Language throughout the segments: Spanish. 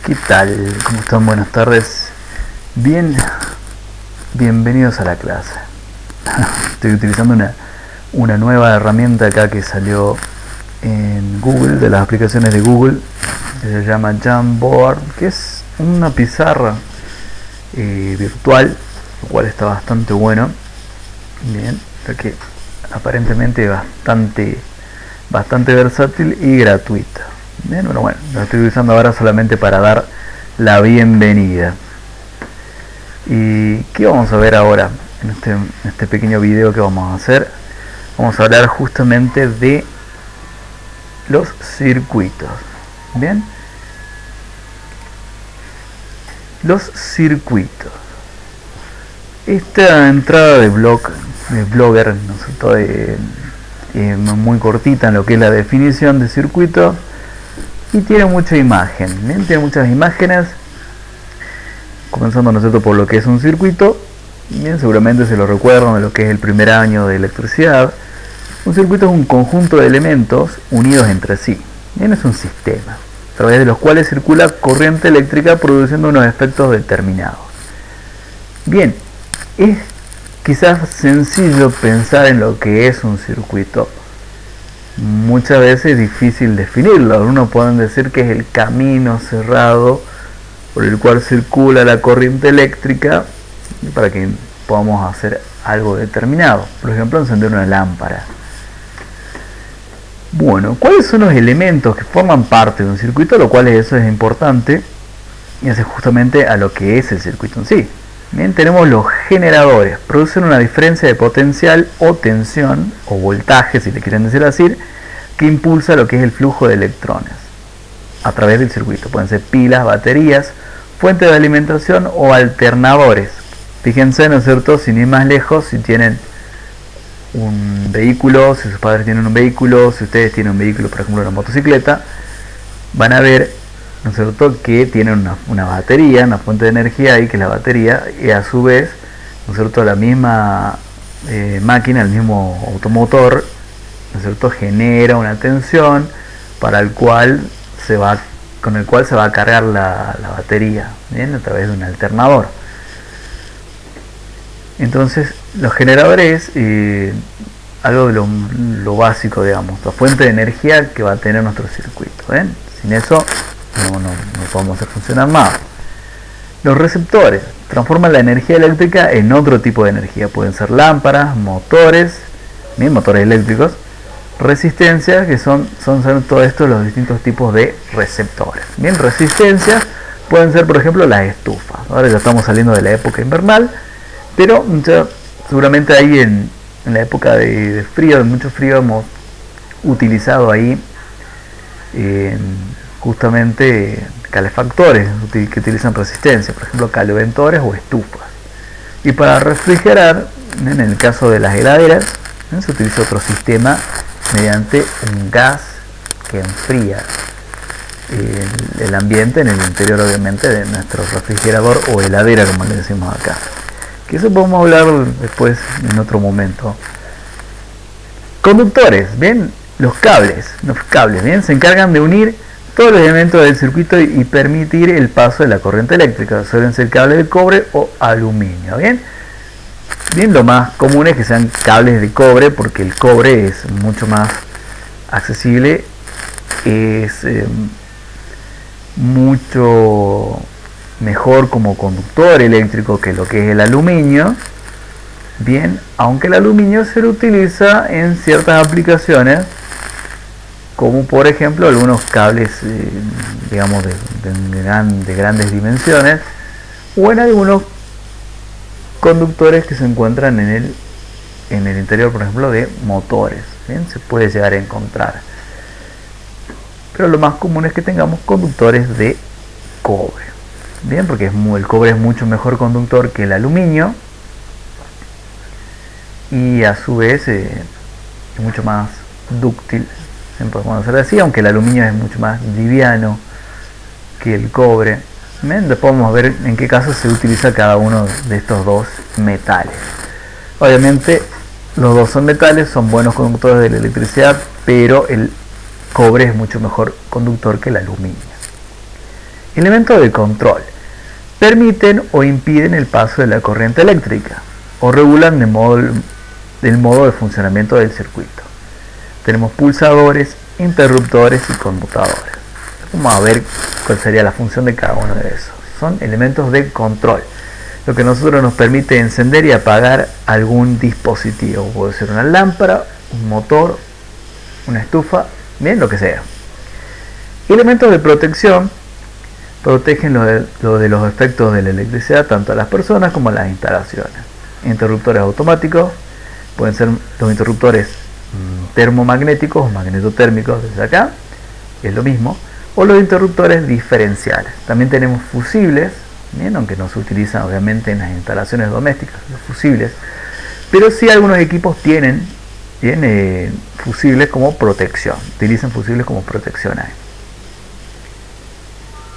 ¿Qué tal? ¿Cómo están? Buenas tardes. Bienvenidos a la clase. Estoy utilizando una nueva herramienta acá que salió en Google, de las aplicaciones de Google, que se llama Jamboard, que es una pizarra virtual, lo cual está bastante bueno. Bien, que aparentemente bastante versátil y gratuita. Bien, bueno, lo estoy usando ahora solamente para dar la bienvenida. ¿Y qué vamos a ver ahora en este pequeño video que vamos a hacer? Vamos a hablar justamente de los circuitos. Bien, los circuitos. Esta entrada de blogger, ¿no es cierto? Muy cortita en lo que es la definición de circuito, y tiene mucha imagen. Bien, tiene muchas imágenes, comenzando, ¿no es cierto?, por lo que es un circuito. Bien, seguramente se lo recuerdan de lo que es el primer año de electricidad. Un circuito es un conjunto de elementos unidos entre sí. Bien, es un sistema a través de los cuales circula corriente eléctrica produciendo unos efectos determinados. Bien, es quizás sencillo pensar en lo que es un circuito. Muchas veces es difícil definirlo. Algunos pueden decir que es el camino cerrado por el cual circula la corriente eléctrica para que podamos hacer algo determinado. Por ejemplo, encender una lámpara. Bueno, ¿cuáles son los elementos que forman parte de un circuito? Lo cual eso es importante y hace justamente a lo que es el circuito en sí. Bien, tenemos los generadores, producen una diferencia de potencial o tensión o voltaje, si le quieren decir así, que impulsa lo que es el flujo de electrones a través del circuito. Pueden ser pilas, baterías, fuentes de alimentación o alternadores. Fíjense, ¿no es cierto?, sin ir más lejos, si tienen un vehículo, si sus padres tienen un vehículo, si ustedes tienen un vehículo, por ejemplo una motocicleta, van a ver, ¿no es cierto?, que tienen una batería, una fuente de energía ahí, que es la batería, y a su vez, ¿no es cierto?, la misma máquina, el mismo automotor, ¿no es cierto?, genera una tensión con el cual se va a cargar la batería, ¿bien?, a través de un alternador. Entonces, los generadores, algo de lo básico, digamos, la fuente de energía que va a tener nuestro circuito. ¿Ven? Sin eso no podemos hacer funcionar nada. Los receptores transforman la energía eléctrica en otro tipo de energía. Pueden ser lámparas, motores eléctricos, resistencias, que son todo esto los distintos tipos de receptores. Bien, resistencias pueden ser, por ejemplo, las estufas. Ahora ya estamos saliendo de la época invernal, pero ya seguramente ahí en la época de frío, de mucho frío, hemos utilizado ahí justamente calefactores que utilizan resistencia, por ejemplo caleventores o estufas. Y para refrigerar, en el caso de las heladeras, se utiliza otro sistema mediante un gas que enfría el ambiente en el interior, obviamente, de nuestro refrigerador o heladera, como le decimos acá. Que eso podemos hablar después en otro momento. Conductores, bien, los cables, bien, se encargan de unir todos los elementos del circuito y permitir el paso de la corriente eléctrica. Suelen ser cables de cobre o aluminio, bien, lo más común es que sean cables de cobre, porque el cobre es mucho más accesible, es mucho mejor como conductor eléctrico que lo que es el aluminio. Bien, aunque el aluminio se lo utiliza en ciertas aplicaciones, como por ejemplo algunos cables digamos de grandes dimensiones, o en algunos conductores que se encuentran en el interior, por ejemplo, de motores. Bien, se puede llegar a encontrar, pero lo más común es que tengamos conductores de cobre. Bien, porque el cobre es mucho mejor conductor que el aluminio y a su vez es mucho más dúctil, podemos decir así, aunque el aluminio es mucho más liviano que el cobre. Bien, después vamos a ver en qué caso se utiliza cada uno de estos dos metales. Obviamente los dos son metales, son buenos conductores de la electricidad, pero el cobre es mucho mejor conductor que el aluminio. Elementos de control. Permiten o impiden el paso de la corriente eléctrica o regulan el modo de funcionamiento del circuito. Tenemos pulsadores, interruptores y conmutadores. Vamos a ver cuál sería la función de cada uno de esos. Son elementos de control, lo que a nosotros nos permite encender y apagar algún dispositivo. Puede ser una lámpara, un motor, una estufa, bien, lo que sea. Elementos de protección. Protegen lo de los efectos de la electricidad tanto a las personas como a las instalaciones. Interruptores automáticos. Pueden ser los interruptores termomagnéticos o magnetotérmicos desde acá, es lo mismo, o los interruptores diferenciales. También tenemos fusibles, bien, aunque no se utilizan obviamente en las instalaciones domésticas, los fusibles, pero sí algunos equipos tienen fusibles como protección, utilizan fusibles como protección ahí.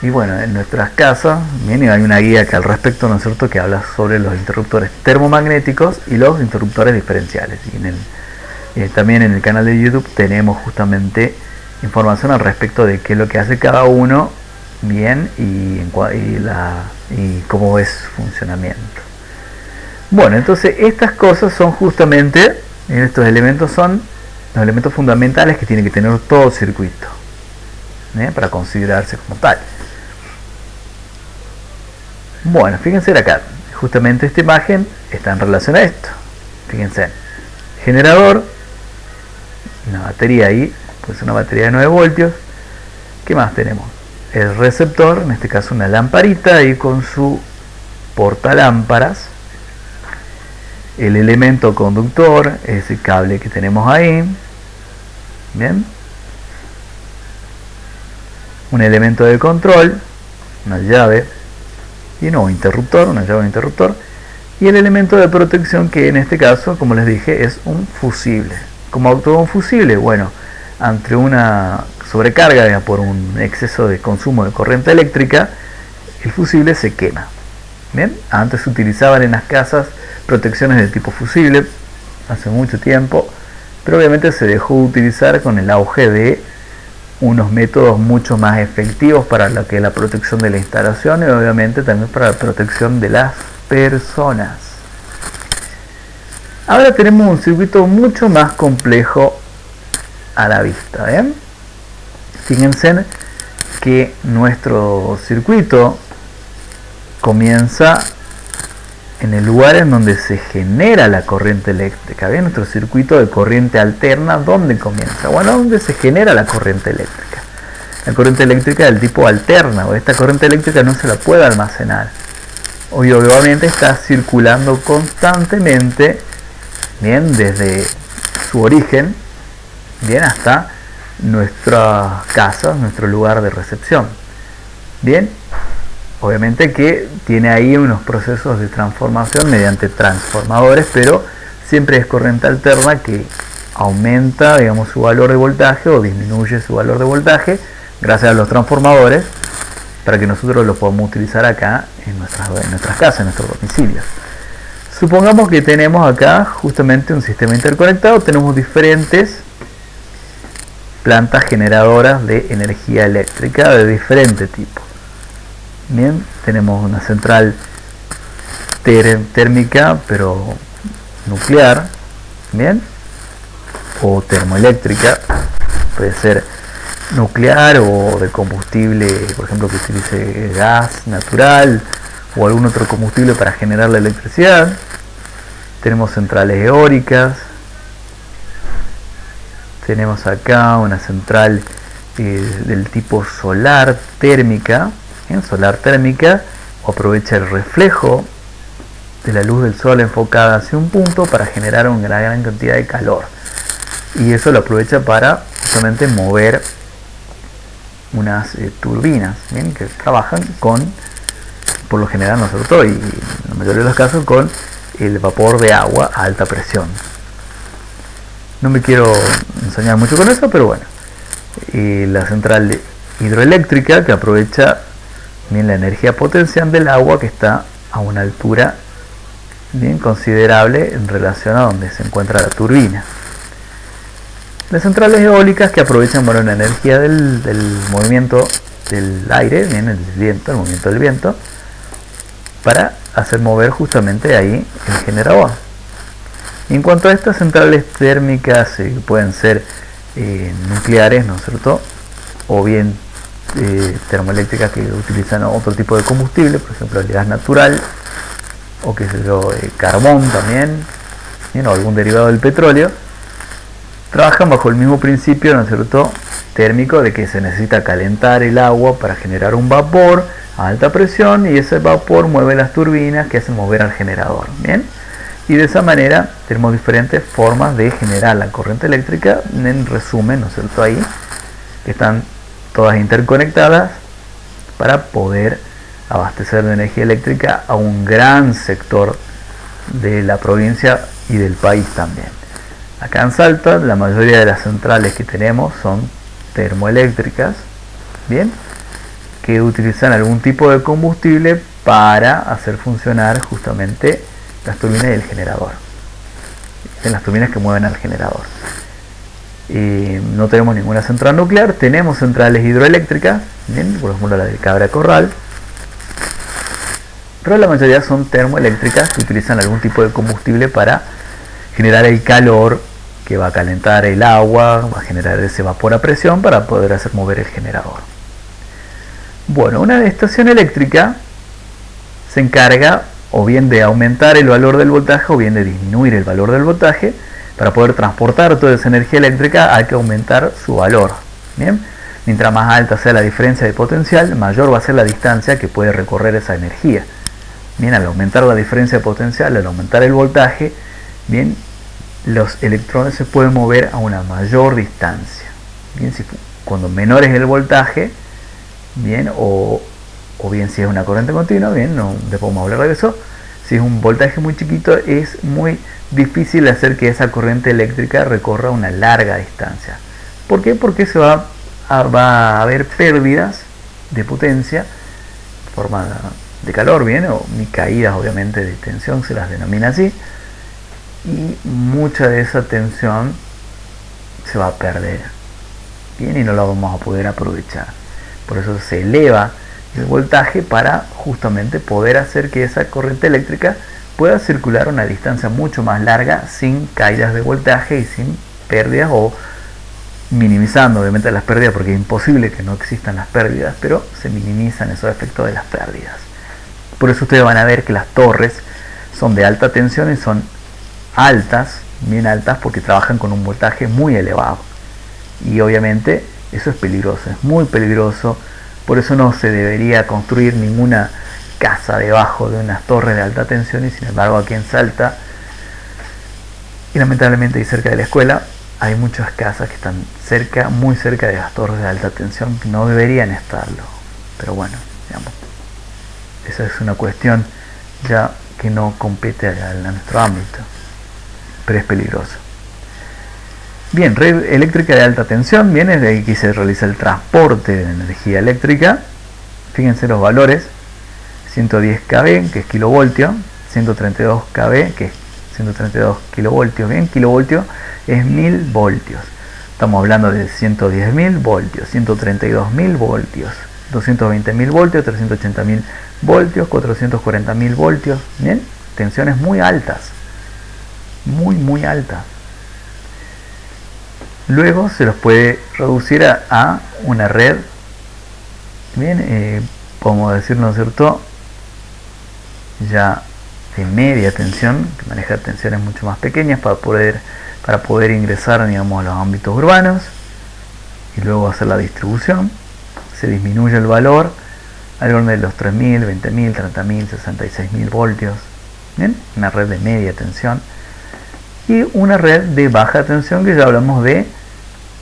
Y bueno, en nuestras casas, bien, hay una guía que al respecto, ¿no es cierto?, que habla sobre los interruptores termomagnéticos y los interruptores diferenciales. Y también en el canal de YouTube tenemos justamente información al respecto de qué es lo que hace cada uno, bien, y cómo es su funcionamiento. Bueno, entonces estas cosas son justamente, estos elementos son los elementos fundamentales que tiene que tener todo circuito, para considerarse como tal. Bueno, fíjense acá, justamente esta imagen está en relación a esto. Fíjense, generador, una batería ahí, pues una batería de 9 voltios. ¿Qué más tenemos? El receptor, en este caso una lamparita ahí con su portalámparas. El elemento conductor, ese cable que tenemos ahí. Bien. Un elemento de control, una llave. Y no, interruptor, una llave de interruptor. Y el elemento de protección, que en este caso, como les dije, es un fusible. ¿Cómo actúa un fusible? Bueno, ante una sobrecarga por un exceso de consumo de corriente eléctrica, el fusible se quema. Bien, antes se utilizaban en las casas protecciones de tipo fusible, hace mucho tiempo, pero obviamente se dejó de utilizar con el auge de unos métodos mucho más efectivos para lo que es la protección de la instalación y obviamente también para la protección de las personas. Ahora tenemos un circuito mucho más complejo a la vista. Fíjense que nuestro circuito comienza en el lugar en donde se genera la corriente eléctrica. ¿Bien? Nuestro circuito de corriente alterna, ¿dónde comienza? Bueno, donde se genera la corriente eléctrica. La corriente eléctrica del tipo alterna, o esta corriente eléctrica no se la puede almacenar. Obviamente está circulando constantemente, bien, desde su origen, bien, hasta nuestras casas, nuestro lugar de recepción. Bien, obviamente que tiene ahí unos procesos de transformación mediante transformadores, pero siempre es corriente alterna que aumenta, digamos, su valor de voltaje o disminuye su valor de voltaje gracias a los transformadores para que nosotros lo podamos utilizar acá en nuestras casas, en nuestros domicilios. Supongamos que tenemos acá justamente un sistema interconectado, tenemos diferentes plantas generadoras de energía eléctrica de diferente tipo. Bien, tenemos una central térmica pero nuclear, bien, o termoeléctrica, puede ser nuclear o de combustible, por ejemplo, que utilice gas natural o algún otro combustible para generar la electricidad. Tenemos centrales eólicas, tenemos acá una central del tipo solar térmica. Solar térmica, aprovecha el reflejo de la luz del sol enfocada hacia un punto para generar una gran cantidad de calor, y eso lo aprovecha para justamente mover unas turbinas, ¿bien?, que trabajan con, por lo general, no sobre todo, y en la mayoría de los casos, con el vapor de agua a alta presión. No me quiero enseñar mucho con eso, pero bueno, la central hidroeléctrica, que aprovecha bien la energía potencial del agua, que está a una altura bien considerable en relación a donde se encuentra la turbina. Las centrales eólicas que aprovechan, bueno, la energía del movimiento del aire, bien, el viento, el movimiento del viento, para hacer mover justamente ahí el generador. Y en cuanto a estas centrales térmicas, pueden ser nucleares, ¿no es cierto? O bien termoeléctricas que utilizan otro tipo de combustible, por ejemplo el gas natural, o qué sé yo, carbón también, ¿bien? O algún derivado del petróleo. Trabajan bajo el mismo principio, ¿no es cierto?, térmico, de que se necesita calentar el agua para generar un vapor a alta presión, y ese vapor mueve las turbinas que hacen mover al generador, ¿bien? Y de esa manera tenemos diferentes formas de generar la corriente eléctrica. En resumen, ¿no es cierto?, ahí que están todas interconectadas para poder abastecer de energía eléctrica a un gran sector de la provincia y del país también. Acá en Salta la mayoría de las centrales que tenemos son termoeléctricas, bien, que utilizan algún tipo de combustible para hacer funcionar justamente las turbinas y el generador, las turbinas que mueven al generador. No tenemos ninguna central nuclear, tenemos centrales hidroeléctricas, bien, por ejemplo la de Cabra Corral, pero la mayoría son termoeléctricas que utilizan algún tipo de combustible para generar el calor que va a calentar el agua, va a generar ese vapor a presión para poder hacer mover el generador. Bueno, una estación eléctrica se encarga o bien de aumentar el valor del voltaje o bien de disminuir el valor del voltaje. Para poder transportar toda esa energía eléctrica hay que aumentar su valor, ¿bien? Mientras más alta sea la diferencia de potencial, mayor va a ser la distancia que puede recorrer esa energía. Bien, al aumentar la diferencia de potencial, al aumentar el voltaje, bien, los electrones se pueden mover a una mayor distancia. Bien, cuando menor es el voltaje, bien, o bien si es una corriente continua, bien, no, después vamos a hablar de eso. Si es un voltaje muy chiquito, es muy difícil hacer que esa corriente eléctrica recorra una larga distancia. ¿Por qué? Porque va a haber pérdidas de potencia en forma de calor, bien, o caídas obviamente de tensión, se las denomina así, y mucha de esa tensión se va a perder, bien, y no la vamos a poder aprovechar. Por eso se eleva el voltaje para justamente poder hacer que esa corriente eléctrica pueda circular a una distancia mucho más larga sin caídas de voltaje y sin pérdidas, o minimizando obviamente las pérdidas, porque es imposible que no existan las pérdidas, pero se minimizan esos efectos de las pérdidas. Por eso ustedes van a ver que las torres son de alta tensión y son altas, bien altas, porque trabajan con un voltaje muy elevado, y obviamente eso es peligroso, es muy peligroso. Por eso no se debería construir ninguna casa debajo de unas torres de alta tensión, y sin embargo aquí en Salta, y lamentablemente y cerca de la escuela, hay muchas casas que están cerca, muy cerca de las torres de alta tensión, que no deberían estarlo. Pero bueno, digamos, esa es una cuestión ya que no compete a nuestro ámbito, pero es peligroso. Bien, red eléctrica de alta tensión, bien, es de aquí que se realiza el transporte de energía eléctrica. Fíjense los valores: 110 kV, que es kilovoltio, 132 kV, que es 132 kilovoltios, bien, kilovoltio es 1000 voltios. Estamos hablando de 110.000 voltios, 132.000 voltios, 220.000 voltios, 380.000 voltios, 440.000 voltios, bien, tensiones muy altas, muy altas. Luego se los puede reducir a una red, bien, podemos decir, ¿no es cierto?, ya de media tensión, que maneja tensiones mucho más pequeñas para poder ingresar, digamos, a los ámbitos urbanos, y luego hacer la distribución. Se disminuye el valor al orden de los 3.000, 20.000, 30.000, 66.000 voltios, bien, una red de media tensión. Y una red de baja tensión, que ya hablamos de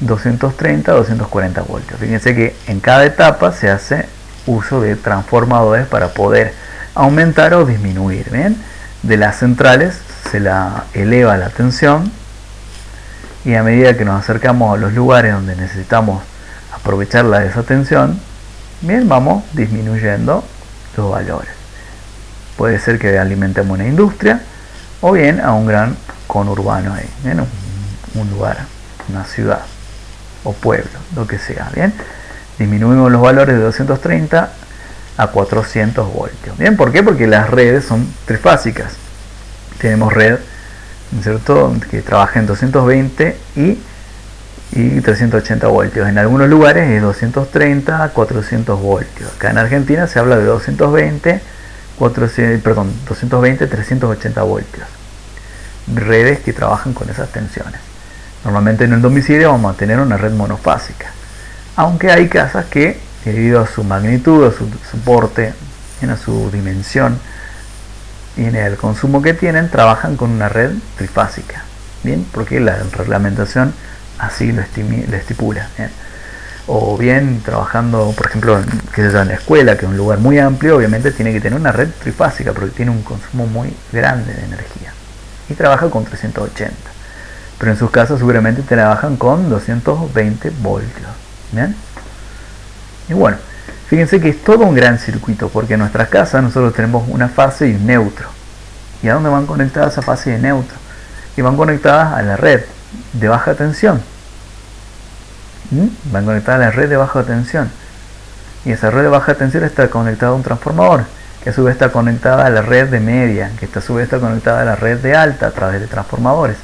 230 a 240 voltios. Fíjense que en cada etapa se hace uso de transformadores para poder aumentar o disminuir, ¿bien? De las centrales se la eleva la tensión, y a medida que nos acercamos a los lugares donde necesitamos aprovechar esa tensión, bien, vamos disminuyendo los valores. Puede ser que alimentemos una industria o bien a un gran conurbano ahí, ¿bien? Un lugar una ciudad o pueblo, lo que sea, ¿bien? Disminuimos los valores de 230 a 400 voltios, ¿bien? ¿Por qué? Porque las redes son trifásicas. Tenemos red, ¿cierto?, que trabaja en 220 y 380 voltios. En algunos lugares es 230 a 400 voltios. Acá en Argentina se habla de 220, 380 voltios. Redes que trabajan con esas tensiones. Normalmente en el domicilio vamos a tener una red monofásica, aunque hay casas que, debido a su magnitud, a su soporte, a su dimensión y en el consumo que tienen, trabajan con una red trifásica, bien, porque la reglamentación así lo estipula, ¿bien? O bien trabajando, por ejemplo, en la escuela, que es un lugar muy amplio, obviamente tiene que tener una red trifásica porque tiene un consumo muy grande de energía y trabaja con 380, pero en sus casas seguramente trabajan con 220 voltios, ¿bien? Y bueno, fíjense que es todo un gran circuito, porque en nuestras casas nosotros tenemos una fase y un neutro. ¿Y a dónde van conectadas esa fase y el neutro? Y van conectadas a la red de baja tensión. Van conectadas a la red de baja tensión. Y esa red de baja tensión está conectada a un transformador, que a su vez está conectada a la red de media, que a su vez está conectada a la red de alta a través de transformadores.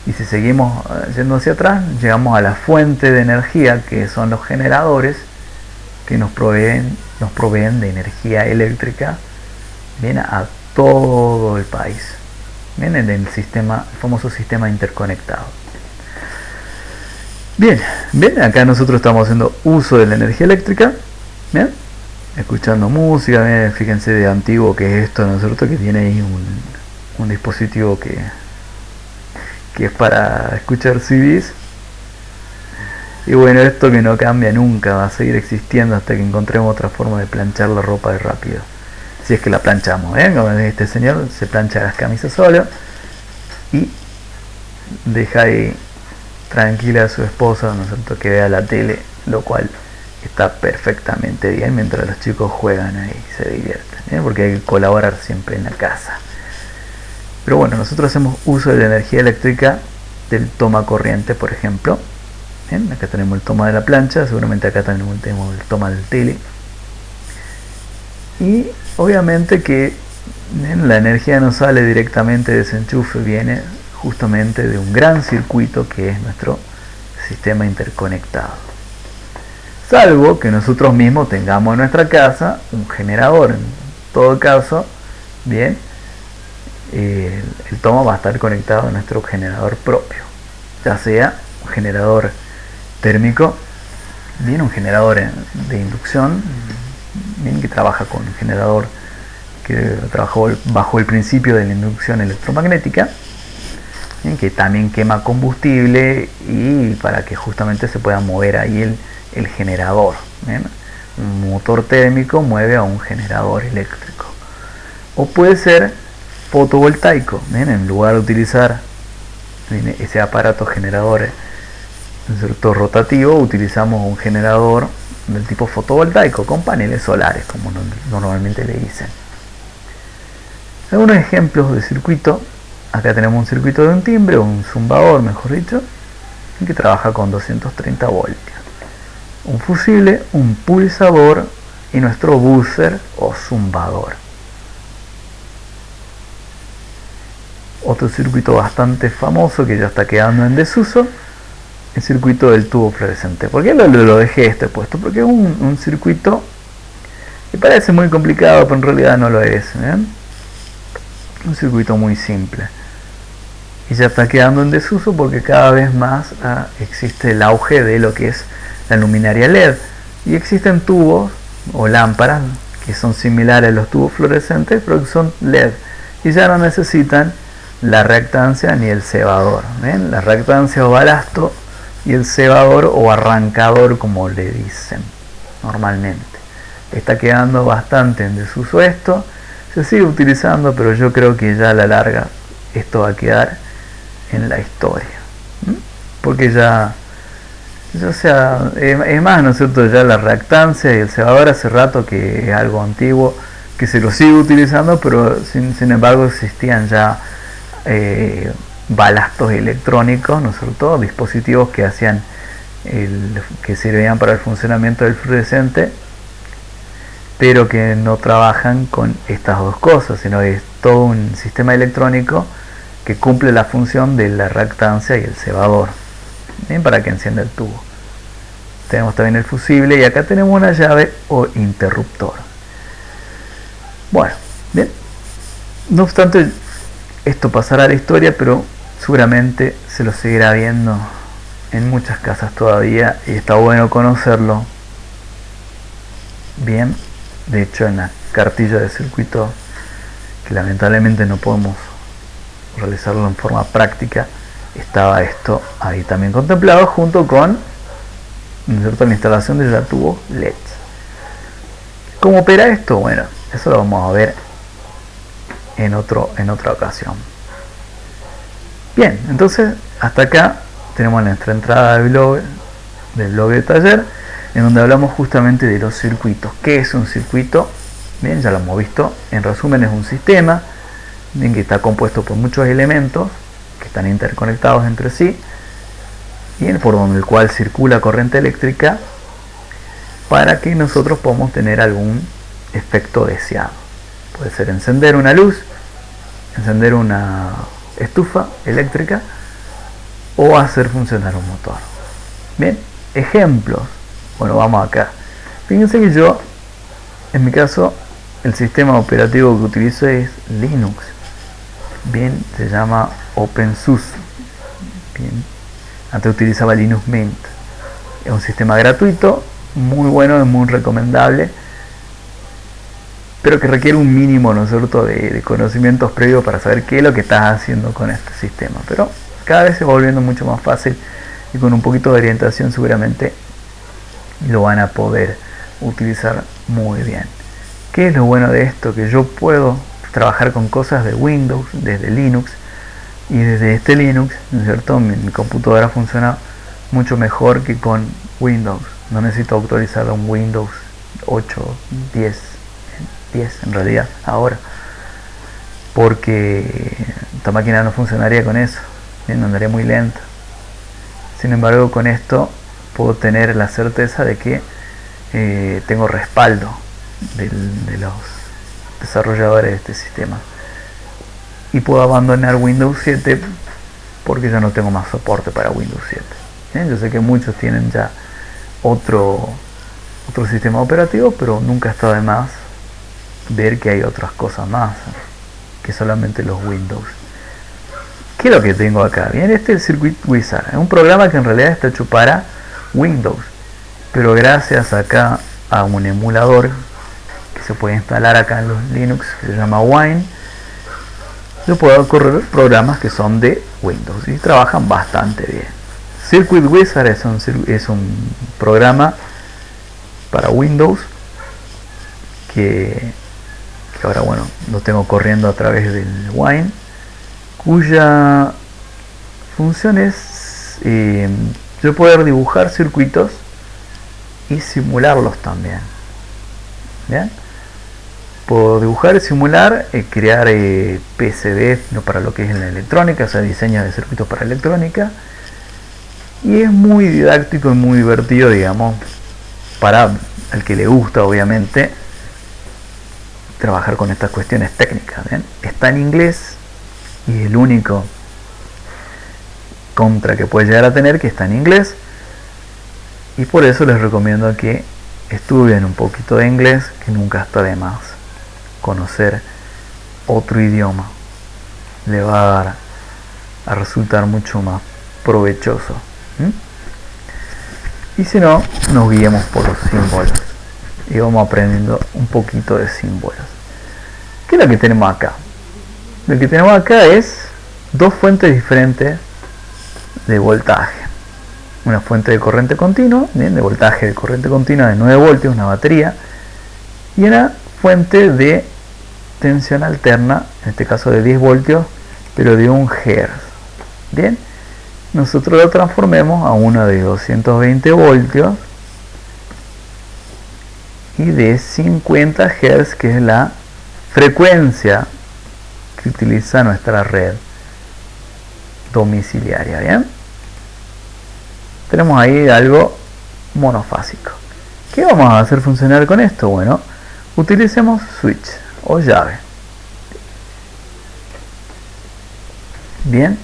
Y si seguimos yendo hacia atrás, llegamos a la fuente de energía, que son los generadores, que nos proveen de energía eléctrica, bien, a todo el país, bien, en el famoso sistema interconectado. Bien, acá nosotros estamos haciendo uso de la energía eléctrica, bien, escuchando música, bien, fíjense de antiguo que es esto, ¿no es cierto?, que tiene ahí un dispositivo que es para escuchar CDs. Y bueno, esto que no cambia nunca, va a seguir existiendo hasta que encontremos otra forma de planchar la ropa de rápido. Si es que la planchamos, como este señor se plancha las camisas solo y deja ahí tranquila a su esposa, ¿no es cierto?, que vea la tele, lo cual está perfectamente bien mientras los chicos juegan ahí y se divierten, porque hay que colaborar siempre en la casa. Pero bueno, nosotros hacemos uso de la energía eléctrica del toma corriente, por ejemplo. Bien, acá tenemos el toma de la plancha, seguramente acá también tenemos el toma del tele. Y obviamente que la energía no sale directamente de ese enchufe, viene justamente de un gran circuito que es nuestro sistema interconectado. Salvo que nosotros mismos tengamos en nuestra casa un generador. En todo caso, bien, el toma va a estar conectado a nuestro generador propio, ya sea un generador térmico, bien, un generador de inducción, bien, que trabaja con un generador que trabajó bajo el principio de la inducción electromagnética, bien, que también quema combustible y para que justamente se pueda mover ahí el generador, bien. Un motor térmico mueve a un generador eléctrico, o puede ser fotovoltaico, bien, en lugar de utilizar, bien, ese aparato generador rotativo, utilizamos un generador del tipo fotovoltaico con paneles solares, como normalmente le dicen. Algunos ejemplos de circuito: acá tenemos un circuito de un timbre, o un zumbador mejor dicho, que trabaja con 230 voltios, un fusible, un pulsador y nuestro buzzer o zumbador. Otro circuito bastante famoso que ya está quedando en desuso, el circuito del tubo fluorescente. ¿Por qué lo dejé puesto? Porque es un circuito que parece muy complicado, pero en realidad no lo es, ¿bien? Un circuito muy simple. Y ya está quedando en desuso porque cada vez más existe el auge de lo que es la luminaria LED. Y existen tubos o lámparas que son similares a los tubos fluorescentes, pero que son LED. Y ya no necesitan la reactancia ni el cebador, ¿ven? La reactancia o balasto y el cebador o arrancador, como le dicen normalmente. Está quedando bastante en desuso esto. Se sigue utilizando, pero yo creo que ya a la larga esto va a quedar en la historia, porque ya sea, es más, ¿no es cierto?, ya la reactancia y el cebador hace rato que es algo antiguo, que se lo sigue utilizando, pero sin embargo existían ya balastos electrónicos, ¿no es cierto? Dispositivos que hacían que servían para el funcionamiento del fluorescente, pero que no trabajan con estas dos cosas, sino que es todo un sistema electrónico que cumple la función de la reactancia y el cebador, bien, para que encienda el tubo. Tenemos también el fusible y acá tenemos una llave o interruptor. Bueno, bien, no obstante, esto pasará a la historia, pero seguramente se lo seguirá viendo en muchas casas todavía y está bueno conocerlo bien. De hecho, en la cartilla de circuito, que lamentablemente no podemos realizarlo en forma práctica, estaba esto ahí también contemplado, junto con, ¿no es cierto?, la instalación de la tubo LED. ¿Cómo opera esto? Bueno, eso lo vamos a ver en otra ocasión. Bien, entonces hasta acá tenemos nuestra entrada del blog de taller, en donde hablamos justamente de los circuitos. ¿Qué es un circuito? Bien, ya lo hemos visto. En resumen, es un sistema, bien, que está compuesto por muchos elementos que están interconectados entre sí, bien, por donde el cual circula corriente eléctrica para que nosotros podamos tener algún efecto deseado. Puede ser encender una luz, encender una estufa eléctrica o hacer funcionar un motor. Bien, ejemplos. Bueno, vamos acá. Fíjense que yo, en mi caso, el sistema operativo que utilizo es Linux. Bien, se llama OpenSUSE. Bien, antes utilizaba Linux Mint. Es un sistema gratuito, muy bueno, es muy recomendable, pero que requiere un mínimo, ¿no es cierto?, de conocimientos previos para saber qué es lo que estás haciendo con este sistema. Pero cada vez se va volviendo mucho más fácil y con un poquito de orientación seguramente lo van a poder utilizar muy bien. ¿Qué es lo bueno de esto? Que yo puedo trabajar con cosas de Windows desde Linux, y desde este Linux, ¿no es cierto?, mi computadora funciona mucho mejor que con Windows. No necesito actualizar a un Windows 8, 10 en realidad ahora, porque esta máquina no funcionaría con eso, bien, andaría muy lenta. Sin embargo, con esto puedo tener la certeza de que tengo respaldo de los desarrolladores de este sistema, y puedo abandonar Windows 7 porque ya no tengo más soporte para Windows 7. Bien, yo sé que muchos tienen ya otro sistema operativo, pero nunca está de más ver que hay otras cosas más que solamente los Windows. ¿Qué es lo que tengo acá? Bien, este es el Circuit Wizard, es un programa que en realidad está hecho para Windows, pero gracias acá a un emulador que se puede instalar acá en los Linux, que se llama Wine, yo puedo correr programas que son de Windows y trabajan bastante bien. Circuit Wizard es un programa para Windows que ahora, bueno, lo tengo corriendo a través del Wine, cuya función es yo poder dibujar circuitos y simularlos también. ¿Bien? Puedo dibujar y simular, crear PCB, no, para lo que es la electrónica, o sea, diseño de circuitos para electrónica, y es muy didáctico y muy divertido, digamos, para el que le gusta, obviamente, trabajar con estas cuestiones técnicas. ¿Bien? Está en inglés y el único contra que puede llegar a tener que está en inglés, y por eso les recomiendo que estudien un poquito de inglés, que nunca está de más conocer otro idioma, le va a resultar mucho más provechoso. Y si no, nos guiemos por los símbolos y vamos aprendiendo un poquito de símbolos. ¿Qué es lo que tenemos acá? Lo que tenemos acá es dos fuentes diferentes de voltaje. Una fuente de corriente continua, bien, de voltaje de corriente continua de 9 voltios, una batería, y una fuente de tensión alterna, en este caso de 10 voltios, pero de 1 Hz. Bien, nosotros lo transformemos a una de 220 voltios y de 50 Hz, que es la frecuencia que utiliza nuestra red. domiciliaria. Bien, tenemos ahí algo monofásico. ¿Qué vamos a hacer funcionar con esto? Bueno, utilicemos switch o llave. Bien,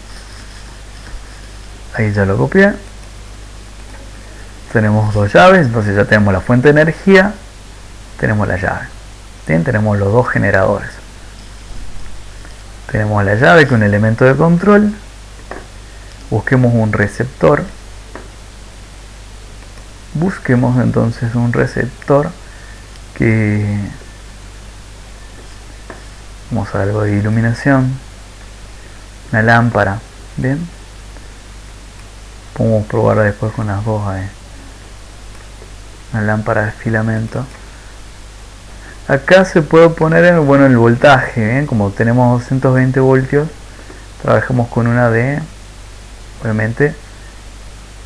ahí ya lo copié. Tenemos dos llaves, entonces ya tenemos la fuente de energía, tenemos la llave. Bien, tenemos los dos generadores. Tenemos la llave que es un elemento de control. Busquemos un receptor. Busquemos entonces un receptor que... Vamos a algo de iluminación. Una lámpara. Bien. Podemos probar después con las dos ahí. Una lámpara de filamento. Acá se puede poner el voltaje, ¿bien? Como tenemos 220 voltios, trabajamos con una de, obviamente,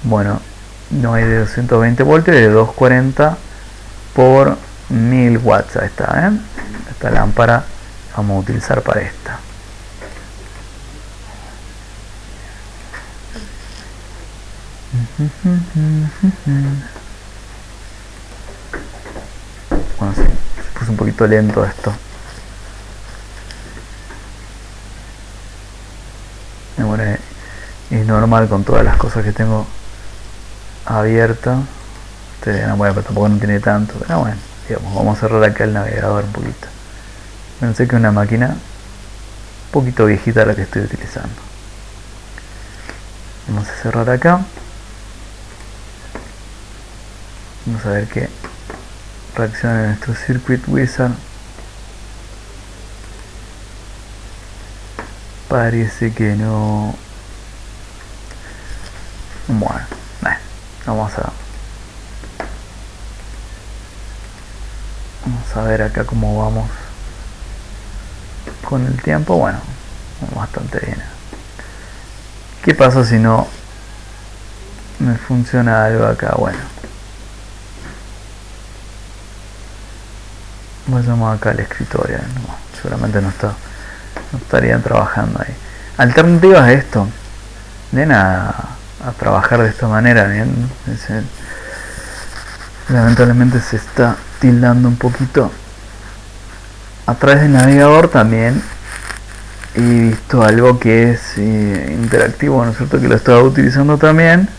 no hay de 220 voltios, es de 240 por 1000 watts. Ahí está, ¿bien? Esta lámpara vamos a utilizar para esta. Bueno, sí, se puso un poquito lento esto. Bueno, es normal con todas las cosas que tengo abiertas. Ustedes dirán, bueno, pero tampoco no tiene tanto. Pero bueno, digamos, vamos a cerrar acá el navegador un poquito. Pensé que es una máquina un poquito viejita la que estoy utilizando. Vamos a cerrar acá. Vamos a ver qué reacciona nuestro Circuit Wizard. Parece que no. Bueno, vamos a ver acá cómo vamos con el tiempo. Bueno, bastante bien. ¿Qué pasa si no me funciona algo acá? Bueno, vayamos acá al escritorio. No, seguramente no estarían trabajando ahí. Alternativas a esto, ven a trabajar de esta manera. Bien, lamentablemente se está tildando un poquito. A través del navegador también he visto algo que es interactivo, ¿no es cierto? Que lo estaba utilizando también.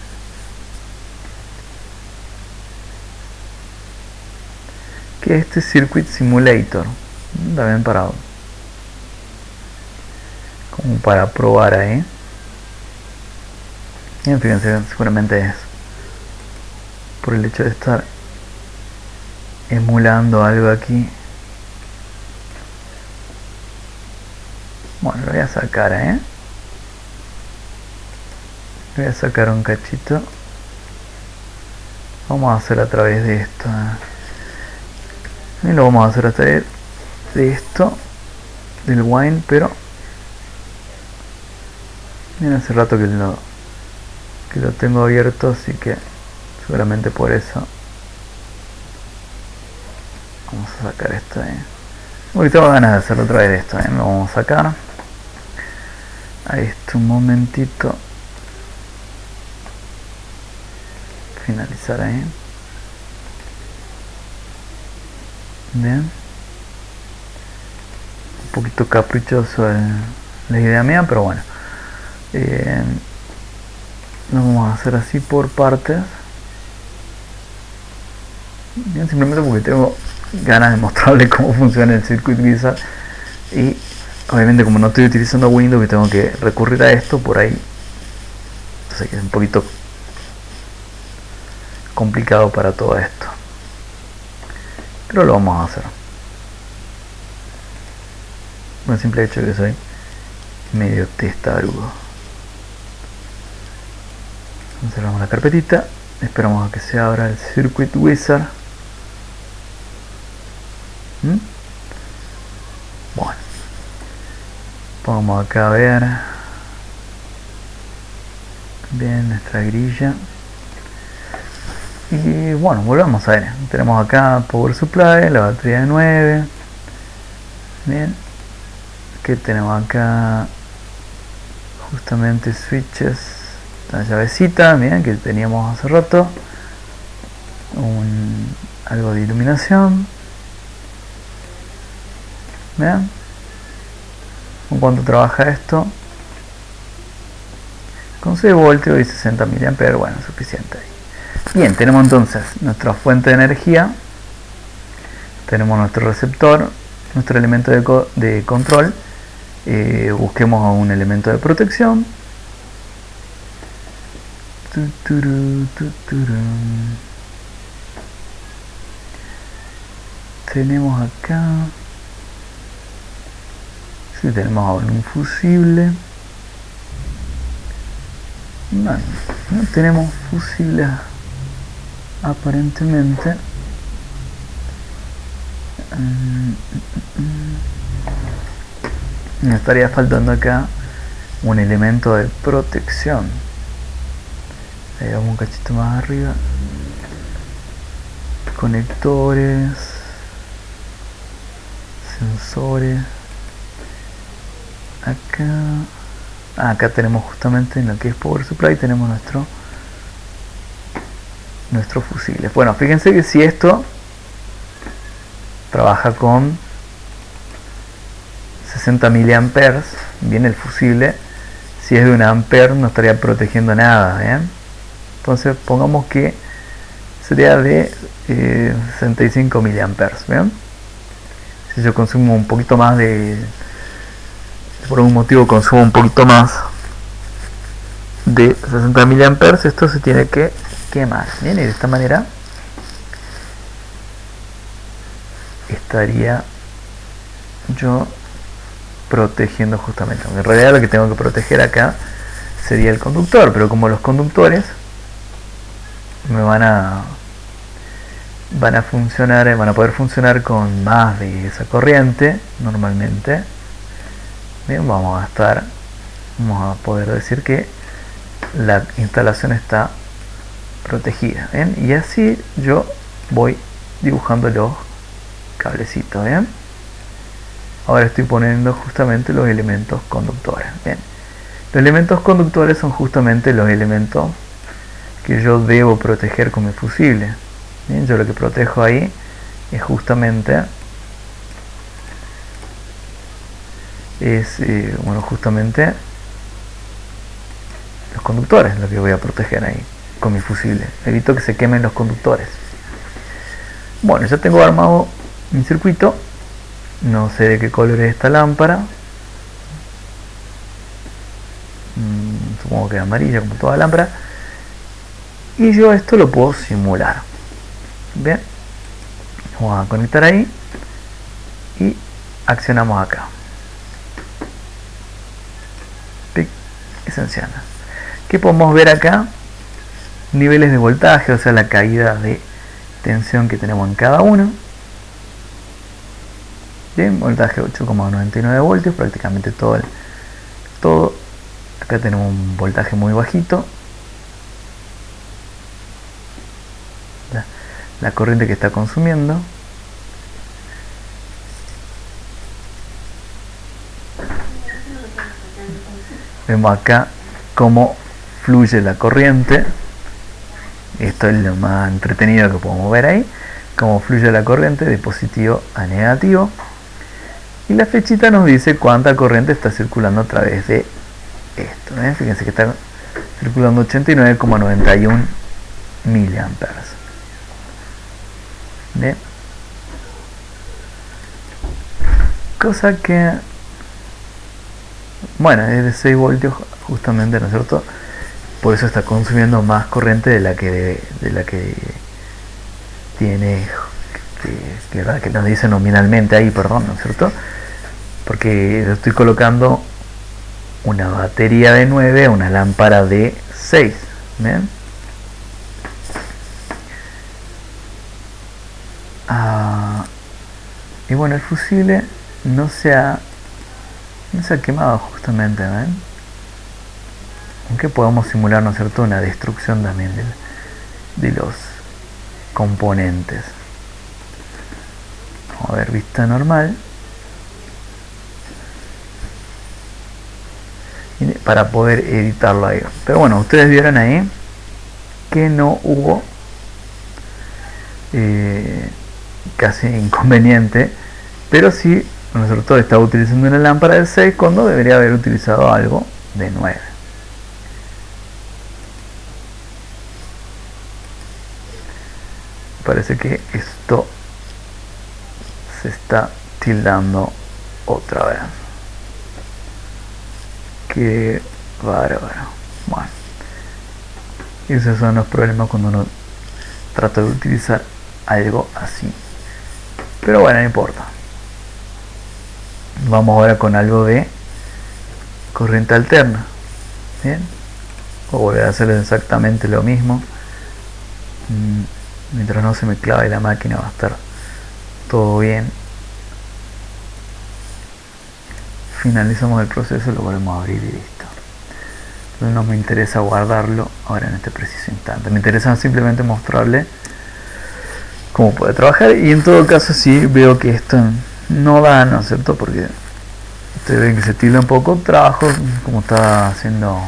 Que es este Circuit Simulator. También como para probar ahí. Bien, fíjense, seguramente es por el hecho de estar emulando algo aquí. Bueno, lo voy a sacar, voy a sacar un cachito. Vamos a hacer a través de esto. Y lo vamos a hacer a través de esto, del wine, pero miren, hace rato que lo tengo abierto, así que seguramente por eso vamos a sacar esto ahí. Uy, tengo ganas de hacerlo otra vez de esto, lo vamos a sacar. Ahí está, un momentito. Finalizar ahí. Bien. Un poquito caprichoso la idea mía, pero bueno. Lo vamos a hacer así por partes. Bien, simplemente porque tengo ganas de mostrarles cómo funciona el Circuit Wizard. Y obviamente como no estoy utilizando Windows y tengo que recurrir a esto por ahí, entonces que es un poquito complicado para todo esto, pero lo vamos a hacer por el simple hecho de que soy medio testarudo. Cerramos la carpetita, esperamos a que se abra el Circuit Wizard. Bueno, vamos acá a ver bien nuestra grilla y bueno, volvemos a ver. Tenemos acá Power Supply, la batería de 9. Bien, que tenemos acá justamente switches, la llavecita, miren que teníamos hace rato, algo de iluminación, vean con cuánto trabaja esto, con 6 voltios y 60 mA, bueno, suficiente. Bien, tenemos entonces nuestra fuente de energía, tenemos nuestro receptor, nuestro elemento de control. Busquemos un elemento de protección. Tenemos acá, si tenemos ahora un fusible. No tenemos fusibles aparentemente. Me estaría faltando acá un elemento de protección. Ahí vamos un cachito más arriba. Conectores, sensores. Acá tenemos justamente en lo que es Power Supply, tenemos nuestro fusible. Bueno, fíjense que si esto trabaja con 60 miliamperes, bien, el fusible, si es de 1 ampere no estaría protegiendo nada, ¿bien? Entonces pongamos que sería de 65 miliamperes, ¿bien? Si yo consumo un poquito más por algún motivo consumo un poquito más de 60 miliamperes, esto se tiene que quemar, bien, y de esta manera estaría yo protegiendo justamente. En realidad lo que tengo que proteger acá sería el conductor, pero como los conductores me van a funcionar, van a poder funcionar con más de esa corriente normalmente, bien, vamos a poder decir que la instalación está protegida, bien, y así yo voy dibujando los cablecitos, bien. Ahora estoy poniendo justamente los elementos conductores, bien. Los elementos conductores son justamente los elementos que yo debo proteger con mi fusible, bien. Yo lo que protejo ahí es justamente justamente los conductores, lo que voy a proteger ahí con mi fusible. Evito que se quemen los conductores. Bueno, ya tengo armado mi circuito. No sé de qué color es esta lámpara. Supongo que es amarilla como toda lámpara. Y yo esto lo puedo simular. Bien. Vamos a conectar ahí. Y accionamos acá. Esencial. ¿Qué podemos ver acá? Niveles de voltaje, o sea, la caída de tensión que tenemos en cada uno. Bien, voltaje 8,99 voltios, prácticamente todo. Acá tenemos un voltaje muy bajito. La corriente que está consumiendo. Vemos acá cómo fluye la corriente. Esto es lo más entretenido que podemos ver ahí. Cómo fluye la corriente de positivo a negativo. Y la flechita nos dice cuánta corriente está circulando a través de esto. Fíjense que está circulando 89,91 miliamperes. Bien. Cosa que, bueno, es de 6 voltios justamente, ¿no es cierto? Por eso está consumiendo más corriente de la que tiene, que nos dice nominalmente ahí, perdón, ¿no es cierto? Porque yo estoy colocando una batería de 9 a una lámpara de 6. ¿Ven? Y bueno, el fusible no se ha quemado justamente, ¿ven? Aunque podemos simular, ¿no es cierto?, una destrucción también de los componentes. Vamos a ver, vista normal. para poder editarlo ahí. Pero bueno, ustedes vieron ahí que no hubo casi inconveniente, pero sí nosotros estaba utilizando una lámpara de 6 cuando debería haber utilizado algo de 9. Parece que esto se está tildando otra vez. Qué bárbaro. Bueno, esos son los problemas cuando uno trata de utilizar algo así. Pero bueno, no importa. Vamos ahora con algo de corriente alterna. Bien, voy a volver a hacer exactamente lo mismo. Mientras no se me clave la máquina va a estar todo bien. Finalizamos el proceso, lo volvemos a abrir y listo. Entonces no me interesa guardarlo ahora en este preciso instante. Me interesa simplemente mostrarle cómo puede trabajar, y en todo caso si veo que esto no da, ¿no es cierto? Porque ustedes ven que se tilda un poco, trabajo como estaba haciendo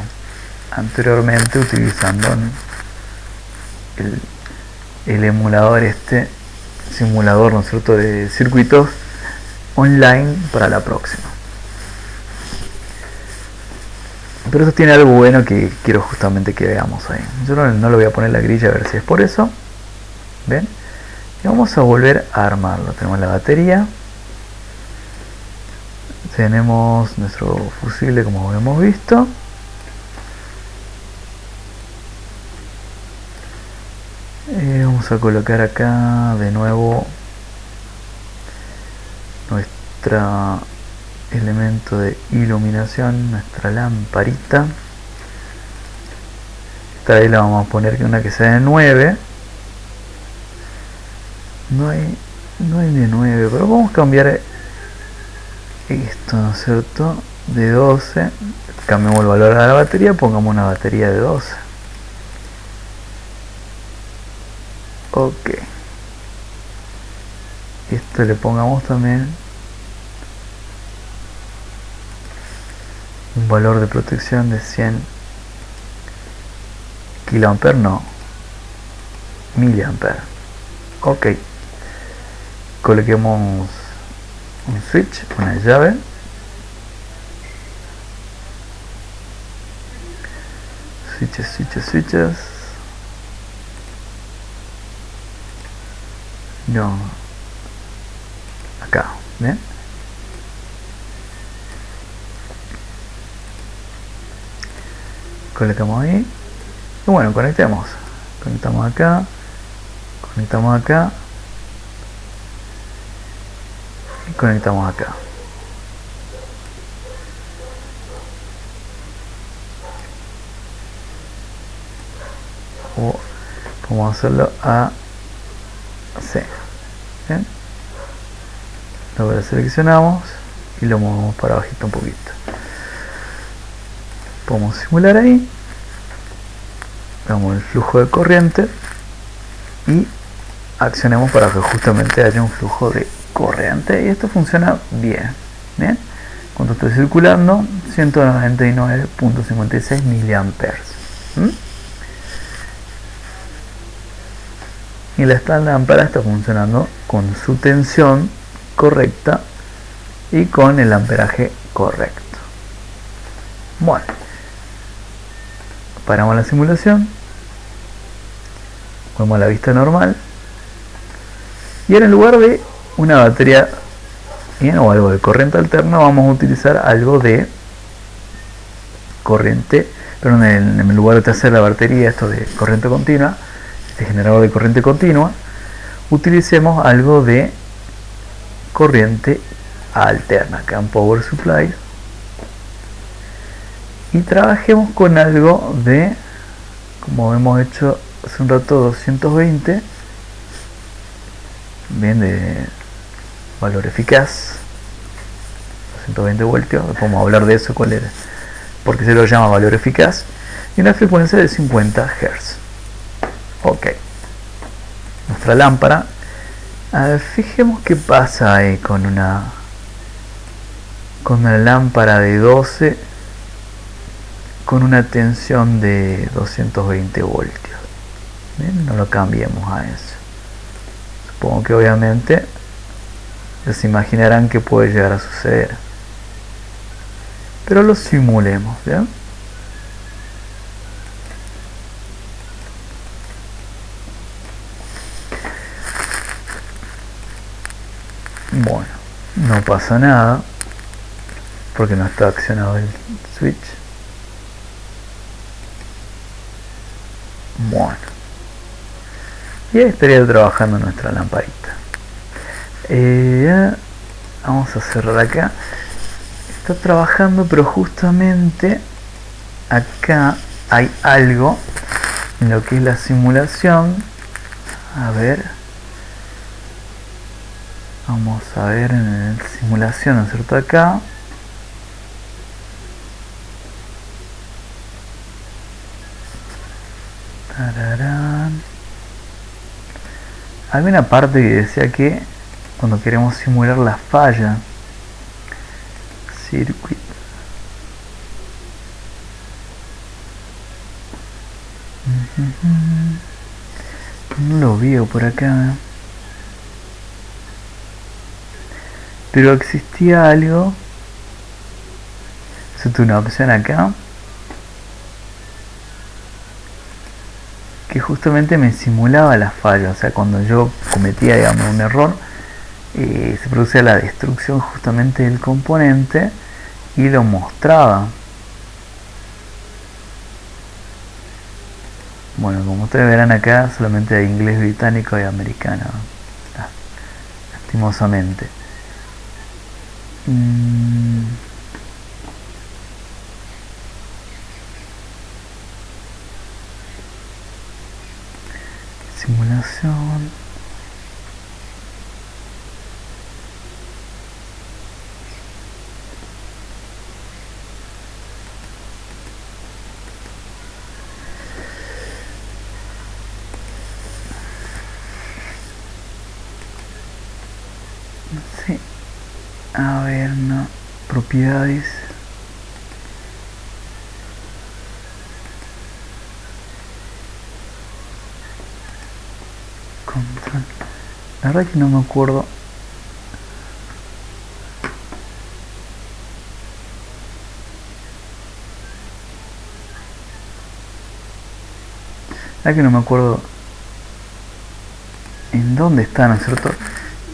anteriormente, utilizando el emulador, simulador, ¿no es cierto?, de circuitos online para la próxima. Pero esto tiene algo bueno que quiero justamente que veamos ahí. Yo no le voy a poner la grilla a ver si es por eso. ¿Ven? Y vamos a volver a armarlo. Tenemos la batería. Tenemos nuestro fusible como hemos visto. Vamos a colocar acá de nuevo nuestro elemento de iluminación, nuestra lamparita. Esta vez la vamos a poner una que sea de 9. No hay de 9, pero vamos a cambiar esto, ¿no es cierto?, de 12. Cambiamos el valor a la batería, pongamos una batería de 12. Ok, esto le pongamos también un valor de protección de 100 kiloamperes, no, miliamperes. Ok, coloquemos un switch, una llave. Switches. No, acá, ¿ven? Colocamos ahí y bueno, conectamos acá, conectamos acá y conectamos acá. O vamos a hacerlo a C. ¿Bien? Lo seleccionamos y lo movemos para bajito un poquito. Podemos simular ahí, damos el flujo de corriente y accionemos para que justamente haya un flujo de corriente, y esto funciona bien. Bien, cuando estoy circulando 199.56 miliamperes. Y la lámpara está funcionando con su tensión correcta y con el amperaje correcto. Bueno, paramos la simulación, ponemos la vista normal, y ahora en lugar de una batería o algo de corriente alterna, vamos a utilizar algo de corriente, pero en lugar de hacer la batería, esto de corriente continua, este generador de corriente continua, utilicemos algo de corriente alterna, acá en Power Supply, y trabajemos con algo de, como hemos hecho hace un rato, 220, bien, de valor eficaz, 220 voltios. Podemos hablar de eso, cuál era, porque se lo llama valor eficaz, y una frecuencia de 50 Hz. Ok, nuestra lámpara. A ver, fijemos qué pasa ahí con una lámpara de 12 con una tensión de 220 voltios. ¿Bien? No lo cambiemos a eso. Supongo que obviamente ya se imaginarán que puede llegar a suceder, pero lo simulemos, ¿bien? Bueno, no pasa nada porque no está accionado el switch. Bueno, y ahí estaría trabajando nuestra lamparita. Vamos a cerrar acá. Está trabajando, pero justamente acá hay algo en lo que es la simulación. A ver, vamos a ver en la simulación, ¿no es cierto? Acá tararán. Había una parte que decía que cuando queremos simular la falla, circuit, no lo veo por acá, pero existía algo. Eso es una opción acá que justamente me simulaba la falla, o sea, cuando yo cometía, digamos, un error, se producía la destrucción justamente del componente y lo mostraba. Bueno, como ustedes verán acá, solamente hay inglés británico y americano, lastimosamente. Simulación. Sí. A ver, no. Propiedades. Control. La verdad que no me acuerdo. La verdad que no me acuerdo en dónde está, ¿no es cierto?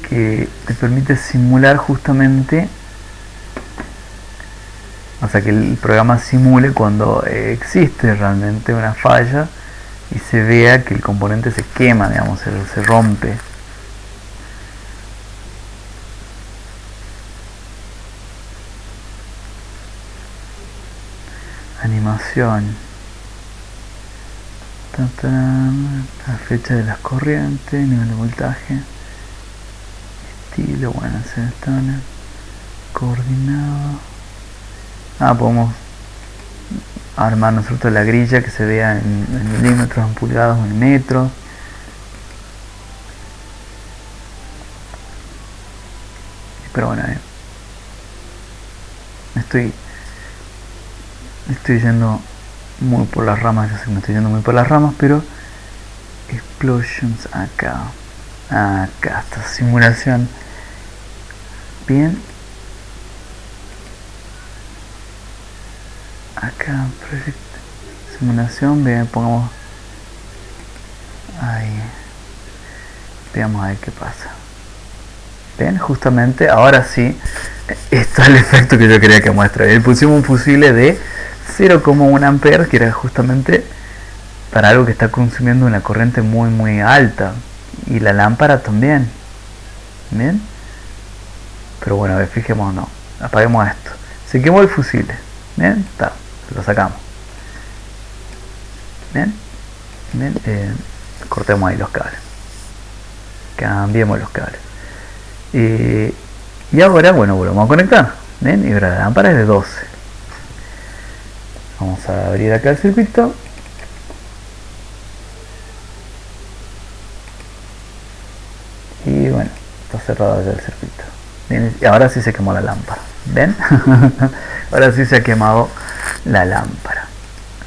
Que te permite simular justamente, o sea, que el programa simule cuando existe realmente una falla y se vea que el componente se quema, digamos, se rompe. Animación. La fecha de las corrientes, nivel de voltaje, estilo, bueno, se están coordinado. Podemos armar nosotros la grilla que se vea en milímetros, en pulgadas o en metros. Pero bueno, estoy yendo muy por las ramas, ya sé que me estoy yendo muy por las ramas, pero explosions acá está simulación. Bien, acá project simulación, bien, pongamos ahí, veamos a ver qué pasa. Bien, justamente ahora sí está el efecto que yo quería que muestre. Pusimos un fusible de 0,1 amperes, que era justamente para algo que está consumiendo una corriente muy alta, y la lámpara también. Bien, pero bueno, a ver, fijémonos, apaguemos esto. Se quemó el fusible. Bien, está, lo sacamos. Bien, cortemos ahí los cables, cambiemos los cables, y ahora, bueno, volvemos a conectar. Bien, y ahora la lámpara es de 12. Vamos a abrir acá el circuito. Y bueno, está cerrado ya el circuito. Bien, y ahora sí se quemó la lámpara. ¿Ven? Ahora sí se ha quemado la lámpara.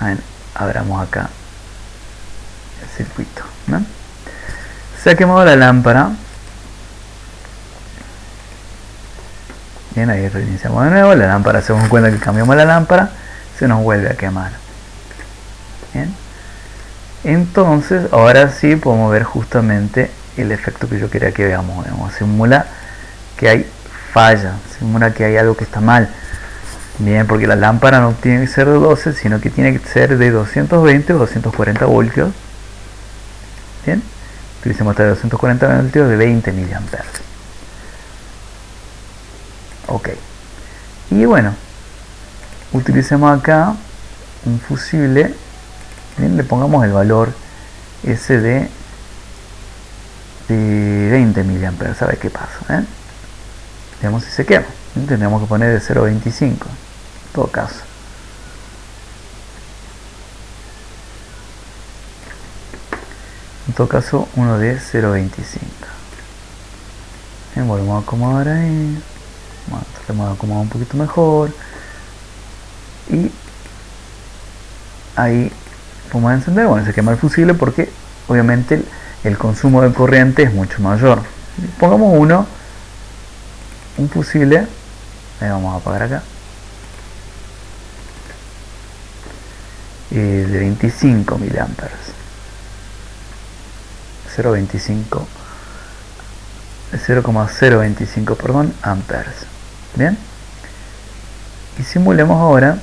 A ver, abramos acá el circuito, ¿no? Se ha quemado la lámpara. Bien, ahí reiniciamos de nuevo. La lámpara, se nos cuenta que cambiamos la lámpara, se nos vuelve a quemar. Bien. Entonces, ahora sí podemos ver justamente el efecto que yo quería que veamos. Simula que hay falla, simula que hay algo que está mal. Bien, porque la lámpara no tiene que ser de 12, sino que tiene que ser de 220 o 240 voltios. Bien, utilicemos hasta 240 voltios de 20 miliamperes. Ok, y bueno, utilicemos acá un fusible. Bien, le pongamos el valor ese de 20 miliamperes, a ver qué pasa, veamos si se quema. Tendríamos que poner de 0.25 en todo caso. En todo caso, uno de 0.25. Volvemos a acomodar ahí. Bueno, tratemos de acomodar un poquito mejor. Y ahí podemos encender. Bueno, se quema el fusible porque obviamente el consumo de corriente es mucho mayor. Pongamos un fusible. Ahí vamos a apagar acá. De 25 miliamperes. 0,025 perdón, amperes. Bien. Y simulemos ahora.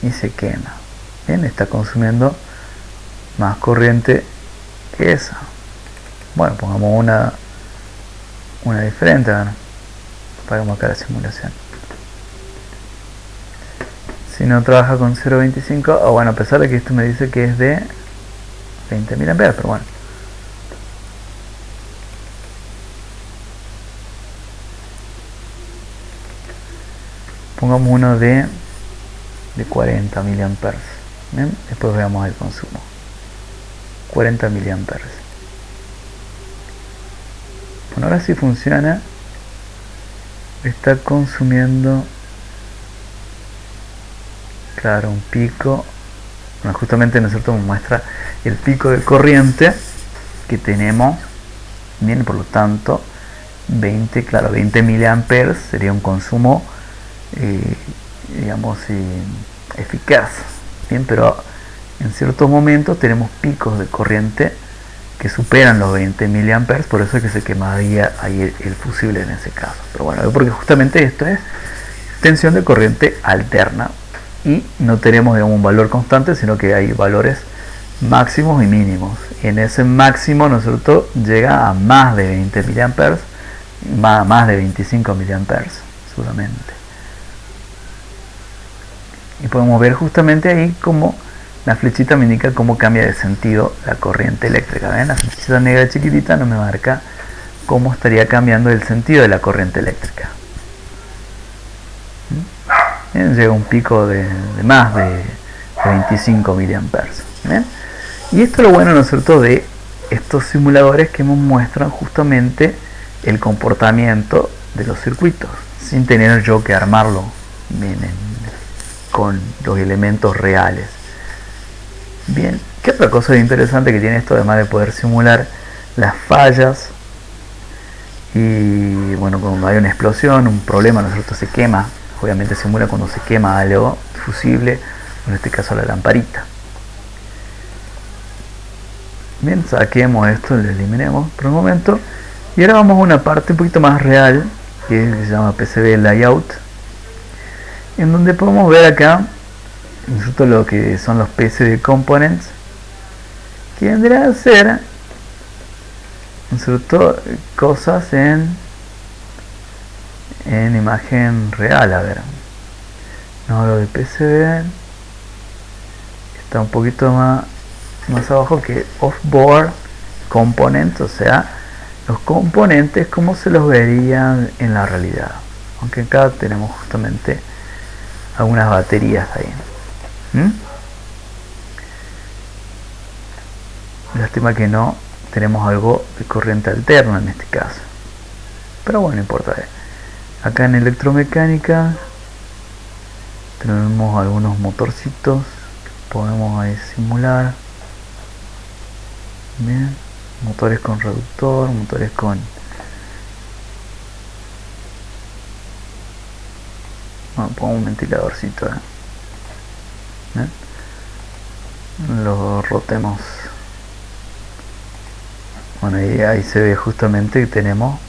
Y se quema. Bien, está consumiendo más corriente que esa. Bueno, pongamos una diferente. ¿No? Apagamos acá la simulación. Si no trabaja con 0.25, o bueno, a pesar de que esto me dice que es de 20 mA, pero bueno. Pongamos uno de 40 mA. ¿Bien? Después veamos el consumo. 40 mA. Bueno, ahora sí funciona. Está consumiendo, claro, un pico. Bueno, justamente nosotros nos muestra el pico de corriente que tenemos. Bien, por lo tanto 20 miliamperes sería un consumo digamos eficaz. Bien, pero en ciertos momentos tenemos picos de corriente que superan los 20 miliamperes, por eso es que se quemaría ahí el fusible en ese caso. Pero bueno, porque justamente esto es tensión de corriente alterna y no tenemos, digamos, un valor constante, sino que hay valores máximos y mínimos. Y en ese máximo nosotros llega a más de 20 miliamperes, más de 25 miliamperes solamente. Y podemos ver justamente ahí como la flechita me indica cómo cambia de sentido la corriente eléctrica. ¿Ven? La flechita negra chiquitita no me marca cómo estaría cambiando el sentido de la corriente eléctrica. ¿Ven? Llega un pico de más de 25 miliamperes. ¿Ven? Y esto es lo bueno, ¿no es cierto?, de estos simuladores que nos muestran justamente el comportamiento de los circuitos, sin tener yo que armarlo con los elementos reales. Bien, ¿qué otra cosa interesante que tiene esto, además de poder simular las fallas? Y bueno, cuando hay una explosión, un problema, ¿no es cierto?, se quema, obviamente simula cuando se quema algo fusible, en este caso la lamparita. Bien, saquemos esto, lo eliminemos por un momento. Y ahora vamos a una parte un poquito más real, que se llama PCB Layout, en donde podemos ver acá nosotros lo que son los PCB Components, que vendrán a ser cosas en imagen real. A ver, no, lo de PCB está un poquito más abajo que Off-Board Components, o sea, los componentes como se los verían en la realidad, aunque acá tenemos justamente algunas baterías ahí. Lástima que no tenemos algo de corriente alterna en este caso, pero bueno, no importa. Acá en electromecánica Tenemos algunos motorcitos que podemos ahí simular. Bien, motores con reductor, motores con pongo un ventiladorcito, ¿bien? Lo rotemos. Bueno, ahí se ve justamente que tenemos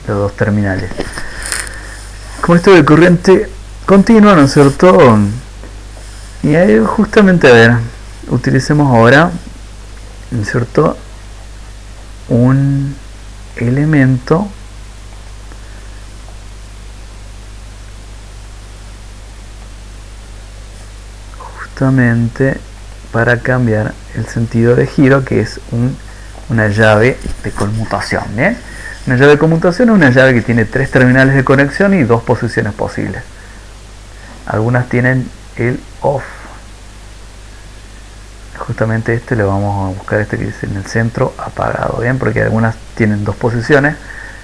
los dos terminales. Como esto de corriente continua, ¿no es cierto? Y ahí justamente, a ver, utilicemos ahora, ¿no es cierto?, un elemento justamente para cambiar el sentido de giro, que es una llave de conmutación. ¿Bien? Una llave de conmutación es una llave que tiene 3 terminales de conexión y 2 posiciones posibles. Algunas tienen el off. Justamente este le vamos a buscar, este que dice en el centro apagado. Bien, porque algunas tienen 2 posiciones,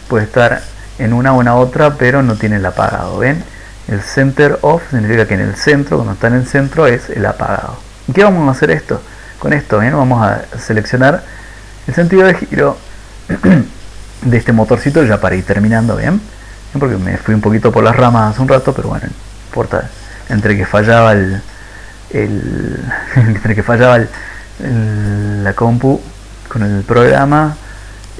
puede estar en una o en la otra, pero no tiene el apagado. Bien, el center off significa que en el centro, cuando está en el centro, es el apagado. ¿Y qué vamos a hacer esto? Con esto, bien, vamos a seleccionar el sentido de giro de este motorcito ya para ir terminando. Bien, porque me fui un poquito por las ramas hace un rato, pero bueno, no importa. Entre que fallaba la compu con el programa,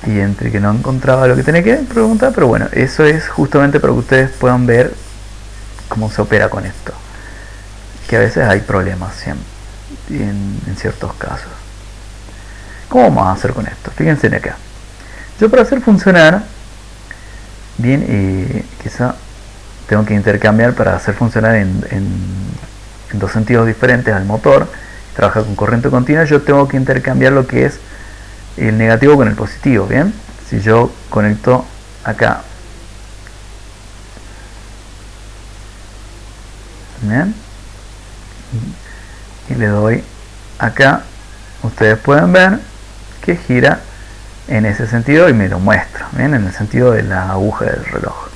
y entre que no encontraba lo que tenía que preguntar, pero bueno, eso es justamente para que ustedes puedan ver cómo se opera con esto, que a veces hay problemas en ciertos casos. ¿Cómo vamos a hacer con esto? Fíjense en acá. Yo, para hacer funcionar bien, quizá tengo que intercambiar para hacer funcionar en 2 sentidos diferentes al motor. Trabaja con corriente continua. Yo tengo que intercambiar lo que es el negativo con el positivo. Bien, si yo conecto acá, bien, y le doy acá, ustedes pueden ver que gira en ese sentido y me lo muestra, bien, en el sentido de la aguja del reloj.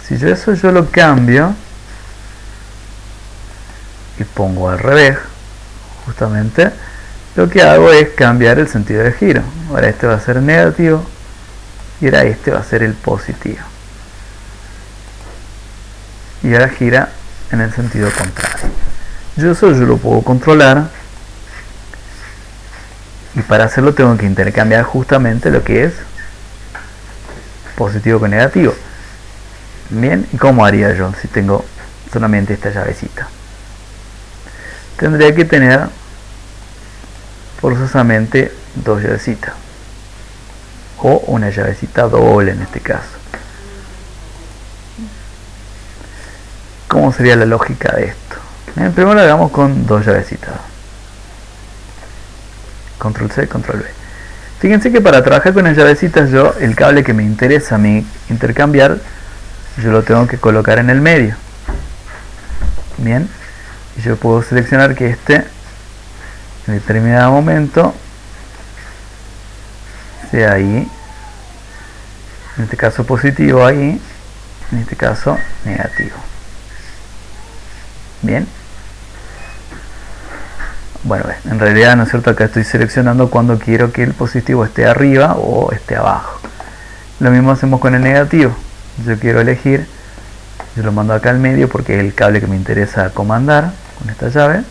Si yo lo cambio y pongo al revés, justamente lo que hago es cambiar el sentido de giro. Ahora este va a ser negativo y ahora este va a ser el positivo, y ahora gira en el sentido contrario. Eso yo lo puedo controlar, y para hacerlo tengo que intercambiar justamente lo que es positivo con negativo. Bien, ¿y cómo haría yo si tengo solamente esta llavecita? Tendría que tener forzosamente 2 llavecitas, o una llavecita doble en este caso. ¿Cómo sería la lógica de esto? Bien, primero lo hagamos con 2 llavecitas. Control C, Control V. Fíjense que para trabajar con las llavecitas, el cable que me interesa a mí intercambiar, yo lo tengo que colocar en el medio. Bien, y yo puedo seleccionar que este en determinado momento sea ahí, en este caso positivo ahí, en este caso negativo. Bien, bueno, en realidad, ¿no es cierto?, acá estoy seleccionando cuando quiero que el positivo esté arriba o esté abajo. Lo mismo hacemos con el negativo. Yo quiero elegir, yo lo mando acá al medio porque es el cable que me interesa comandar con esta llave,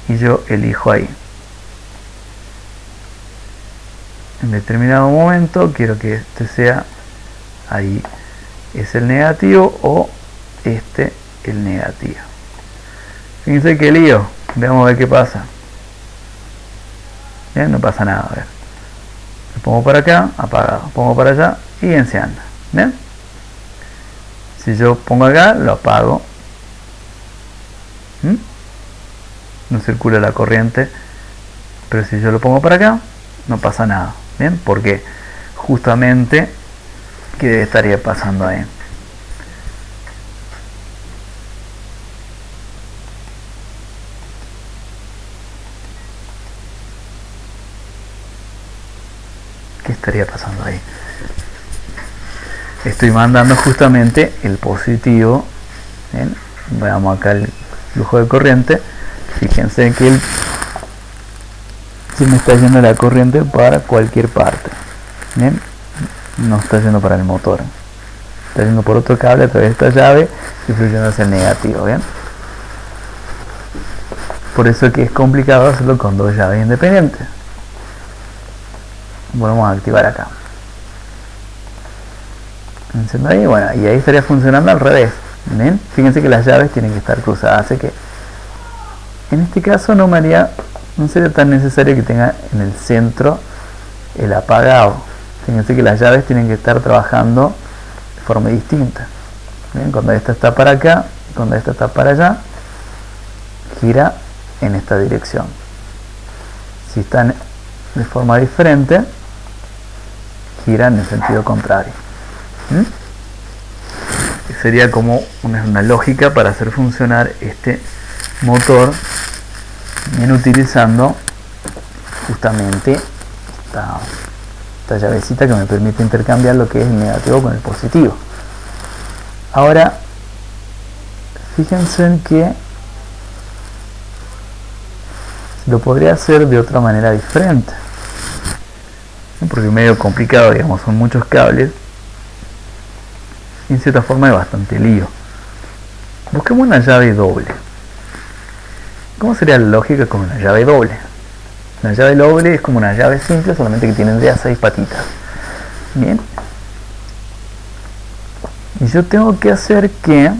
y yo elijo ahí. En determinado momento quiero que este sea ahí, es el negativo, o este el negativo. Fíjense que lío. Veamos a ver qué pasa. Bien, no pasa nada. A ver, lo pongo para acá, apagado. Pongo para allá y enciende. Bien, si yo pongo acá, lo apago. No circula la corriente. Pero si yo lo pongo para acá, no pasa nada. Bien, porque justamente, ¿qué estaría pasando ahí? ¿Qué estaría pasando ahí? estoy mandando justamente el positivo. ¿Bien? Veamos acá el flujo de corriente. Fíjense que se me está yendo la corriente para cualquier parte. ¿Bien? No está yendo para el motor, está yendo por otro cable a través de esta llave y fluyendo hacia el negativo. ¿Bien? Por eso que es complicado hacerlo con dos llaves independientes. Volvemos a activar acá. Enciendo ahí, bueno, y ahí estaría funcionando al revés. ¿Ven? Fíjense que las llaves tienen que estar cruzadas, así que en este caso no sería tan necesario que tenga en el centro el apagado. Fíjense que las llaves tienen que estar trabajando de forma distinta. ¿Ven? Cuando esta está para acá, cuando esta está para allá, gira en esta dirección. Si están de forma diferente, gira en el sentido contrario. Sería como una lógica para hacer funcionar este motor, bien, utilizando justamente esta llavecita que me permite intercambiar lo que es el negativo con el positivo. Ahora fíjense en que lo podría hacer de otra manera diferente, porque es medio complicado, digamos, son muchos cables y en cierta forma es bastante lío. Busquemos una llave doble. ¿Cómo sería la lógica con una llave doble? La llave doble es como una llave simple, solamente que tiene de a 6 patitas. Bien, y yo tengo que hacer que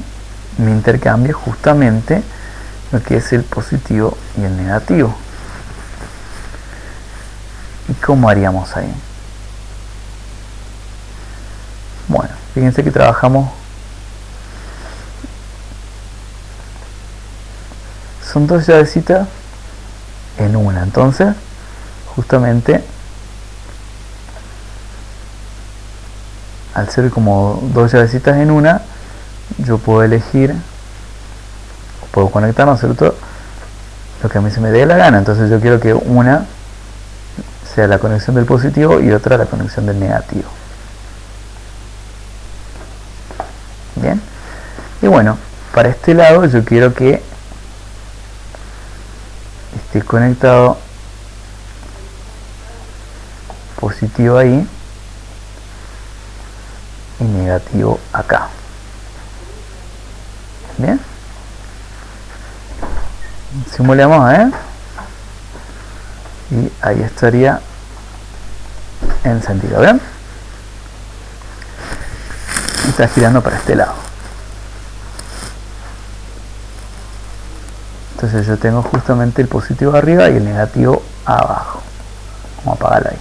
me intercambie justamente lo que es el positivo y el negativo. ¿Y cómo haríamos ahí? Bueno, fíjense que trabajamos, son dos llavecitas en una, entonces justamente al ser como dos llavecitas en una, yo puedo elegir, puedo conectar, ¿no es cierto?, lo que a mí se me dé la gana. Entonces yo quiero que una sea la conexión del positivo y otra la conexión del negativo. Bien, y bueno, para este lado yo quiero que esté conectado positivo ahí y negativo acá. Bien, simulemos, y ahí estaría encendido. ¿Ven? Está girando para este lado. Entonces yo tengo justamente el positivo arriba y el negativo abajo. Vamos a apagarlo ahí.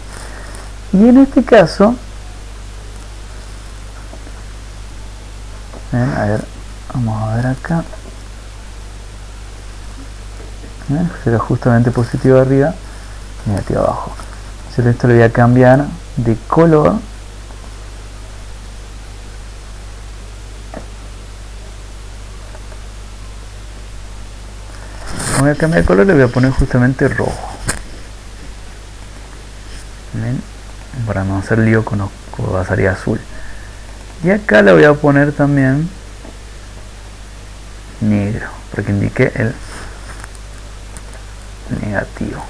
Y en este caso, ¿ven? A ver, vamos a ver acá. ¿Ven? Será justamente positivo arriba, negativo abajo. Yo esto lo voy a cambiar de color. Voy a cambiar de color, le voy a poner justamente rojo. ¿Ven? Para no hacer lío con lo que pasaría azul. Y acá le voy a poner también negro, para que indique el negativo.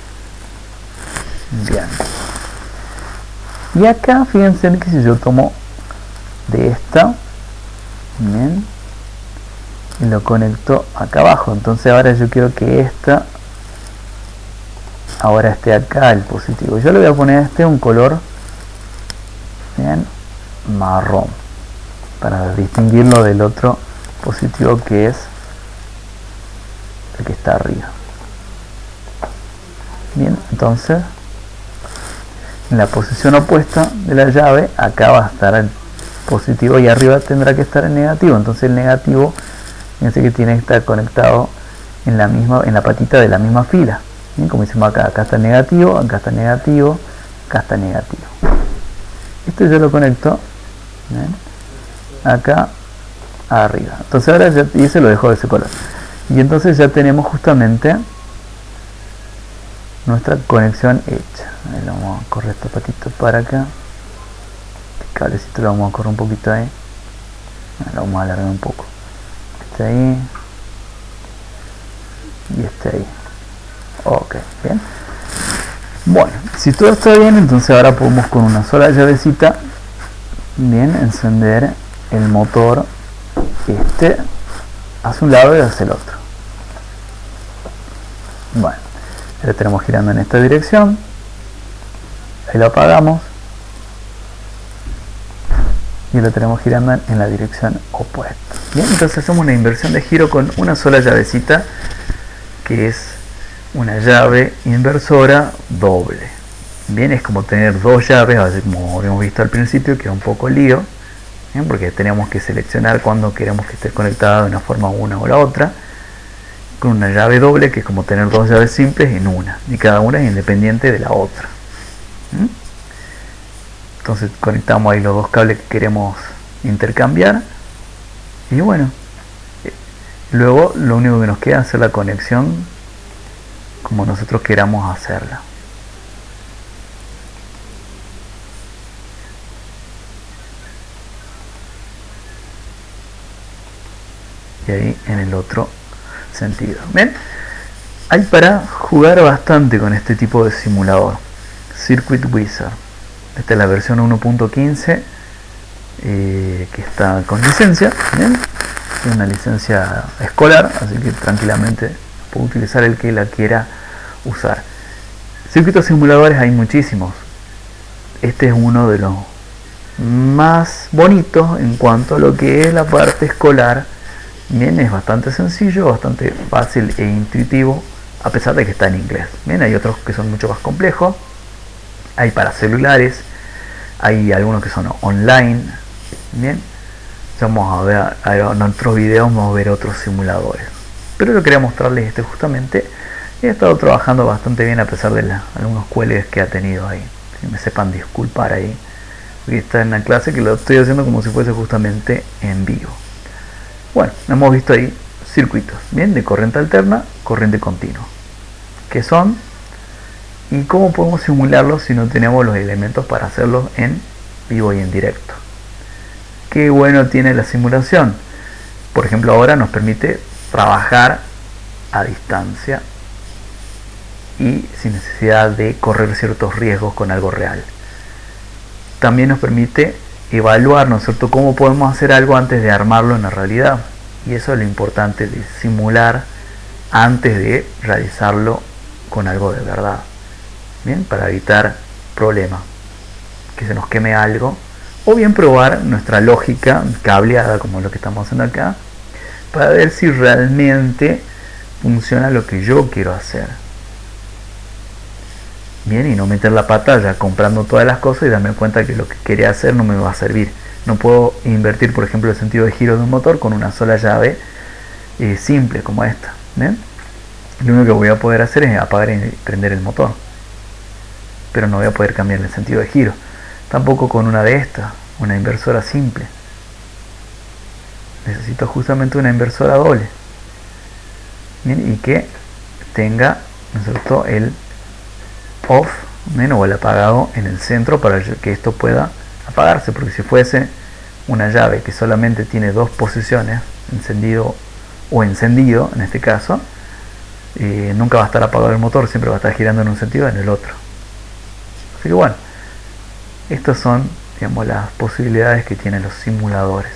Bien. Y acá fíjense que si yo tomo de esta, bien, y lo conecto acá abajo, entonces ahora yo quiero que esta ahora esté acá el positivo. Yo le voy a poner a este un color, bien, marrón, para distinguirlo del otro positivo que es el que está arriba. Bien, entonces en la posición opuesta de la llave, acá va a estar el positivo y arriba tendrá que estar el negativo. Entonces el negativo, fíjense que tiene que estar conectado en la patita de la misma fila. Bien, como hicimos acá, acá está el negativo, acá está el negativo, acá está el negativo. Esto yo lo conecto, ¿ven?, acá arriba. Entonces ahora ya, y ese lo dejo de ese color. Y entonces ya tenemos justamente nuestra conexión hecha. Ahí vamos a correr esta patita para acá. cablecito lo vamos a correr un poquito ahí, lo vamos a alargar un poco, este ahí y este ahí. Ok, bien. Bueno, si todo está bien, entonces ahora podemos con una sola llavecita, bien, encender el motor hacia un lado y hacia el otro. Bueno, ya lo tenemos girando en esta dirección, ahí lo apagamos y lo tenemos girando en la dirección opuesta. Bien, entonces hacemos una inversión de giro con una sola llavecita, que es una llave inversora doble. Bien, es como tener dos llaves, así como habíamos visto al principio, que era un poco lío, bien, porque teníamos que seleccionar cuando queremos que esté conectada de una forma una o la otra. Con una llave doble, que es como tener dos llaves simples en una, y cada una es independiente de la otra. Entonces conectamos ahí los dos cables que queremos intercambiar, y bueno, luego lo único que nos queda es hacer la conexión como nosotros queramos hacerla. Y ahí en el otro sentido. ¿Ven? Hay para jugar bastante con este tipo de simulador. Circuit Wizard. Esta es la versión 1.15 que está con licencia. ¿Bien? Es una licencia escolar, así que tranquilamente puede utilizar el que la quiera usar. Circuitos simuladores hay muchísimos. Este es uno de los más bonitos en cuanto a lo que es la parte escolar. Bien, es bastante sencillo, bastante fácil e intuitivo, a pesar de que está en inglés. Bien, hay otros que son mucho más complejos. Hay para celulares, hay algunos que son online. Bien, vamos a ver en otros videos, vamos a ver otros simuladores, pero yo quería mostrarles este justamente. He estado trabajando bastante bien a pesar de algunos cuelgues que ha tenido ahí. Que me sepan disculpar ahí, porque está en la clase que lo estoy haciendo como si fuese justamente en vivo. Bueno, hemos visto ahí circuitos, bien, de corriente alterna, corriente continua, qué son y cómo podemos simularlos si no tenemos los elementos para hacerlos en vivo y en directo. Qué bueno tiene la simulación. Por ejemplo, ahora nos permite trabajar a distancia y sin necesidad de correr ciertos riesgos con algo real. También nos permite evaluar, ¿no es cierto?, cómo podemos hacer algo antes de armarlo en la realidad. Y eso es lo importante de simular antes de realizarlo con algo de verdad. Bien, para evitar problemas, que se nos queme algo, o bien probar nuestra lógica cableada, como lo que estamos haciendo acá, para ver si realmente funciona lo que yo quiero hacer. Bien, y no meter la pata ya comprando todas las cosas y darme cuenta que lo que quería hacer no me va a servir. No puedo invertir, por ejemplo, el sentido de giro de un motor con una sola llave simple como esta. ¿Ven? Lo único que voy a poder hacer es apagar y prender el motor, pero no voy a poder cambiar el sentido de giro. Tampoco con una de estas, una inversora simple. Necesito justamente una inversora doble. Bien, y que tenga, ¿no es cierto?, el off, o el apagado en el centro para que esto pueda apagarse, porque si fuese una llave que solamente tiene dos posiciones, encendido o encendido en este caso, nunca va a estar apagado el motor, siempre va a estar girando en un sentido o en el otro. Así que bueno, estas son, digamos, las posibilidades que tienen los simuladores.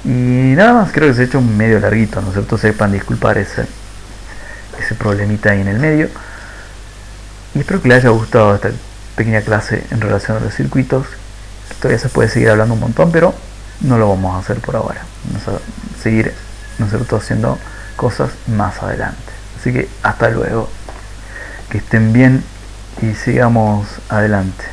Y nada más, creo que se ha hecho medio larguito, ¿no es cierto? Sepan disculpar ese problemita ahí en el medio. Y espero que les haya gustado esta pequeña clase en relación a los circuitos. Todavía se puede seguir hablando un montón, pero no lo vamos a hacer por ahora. Vamos a seguir, ¿no es cierto?, haciendo cosas más adelante. Así que hasta luego. Que estén bien y sigamos adelante.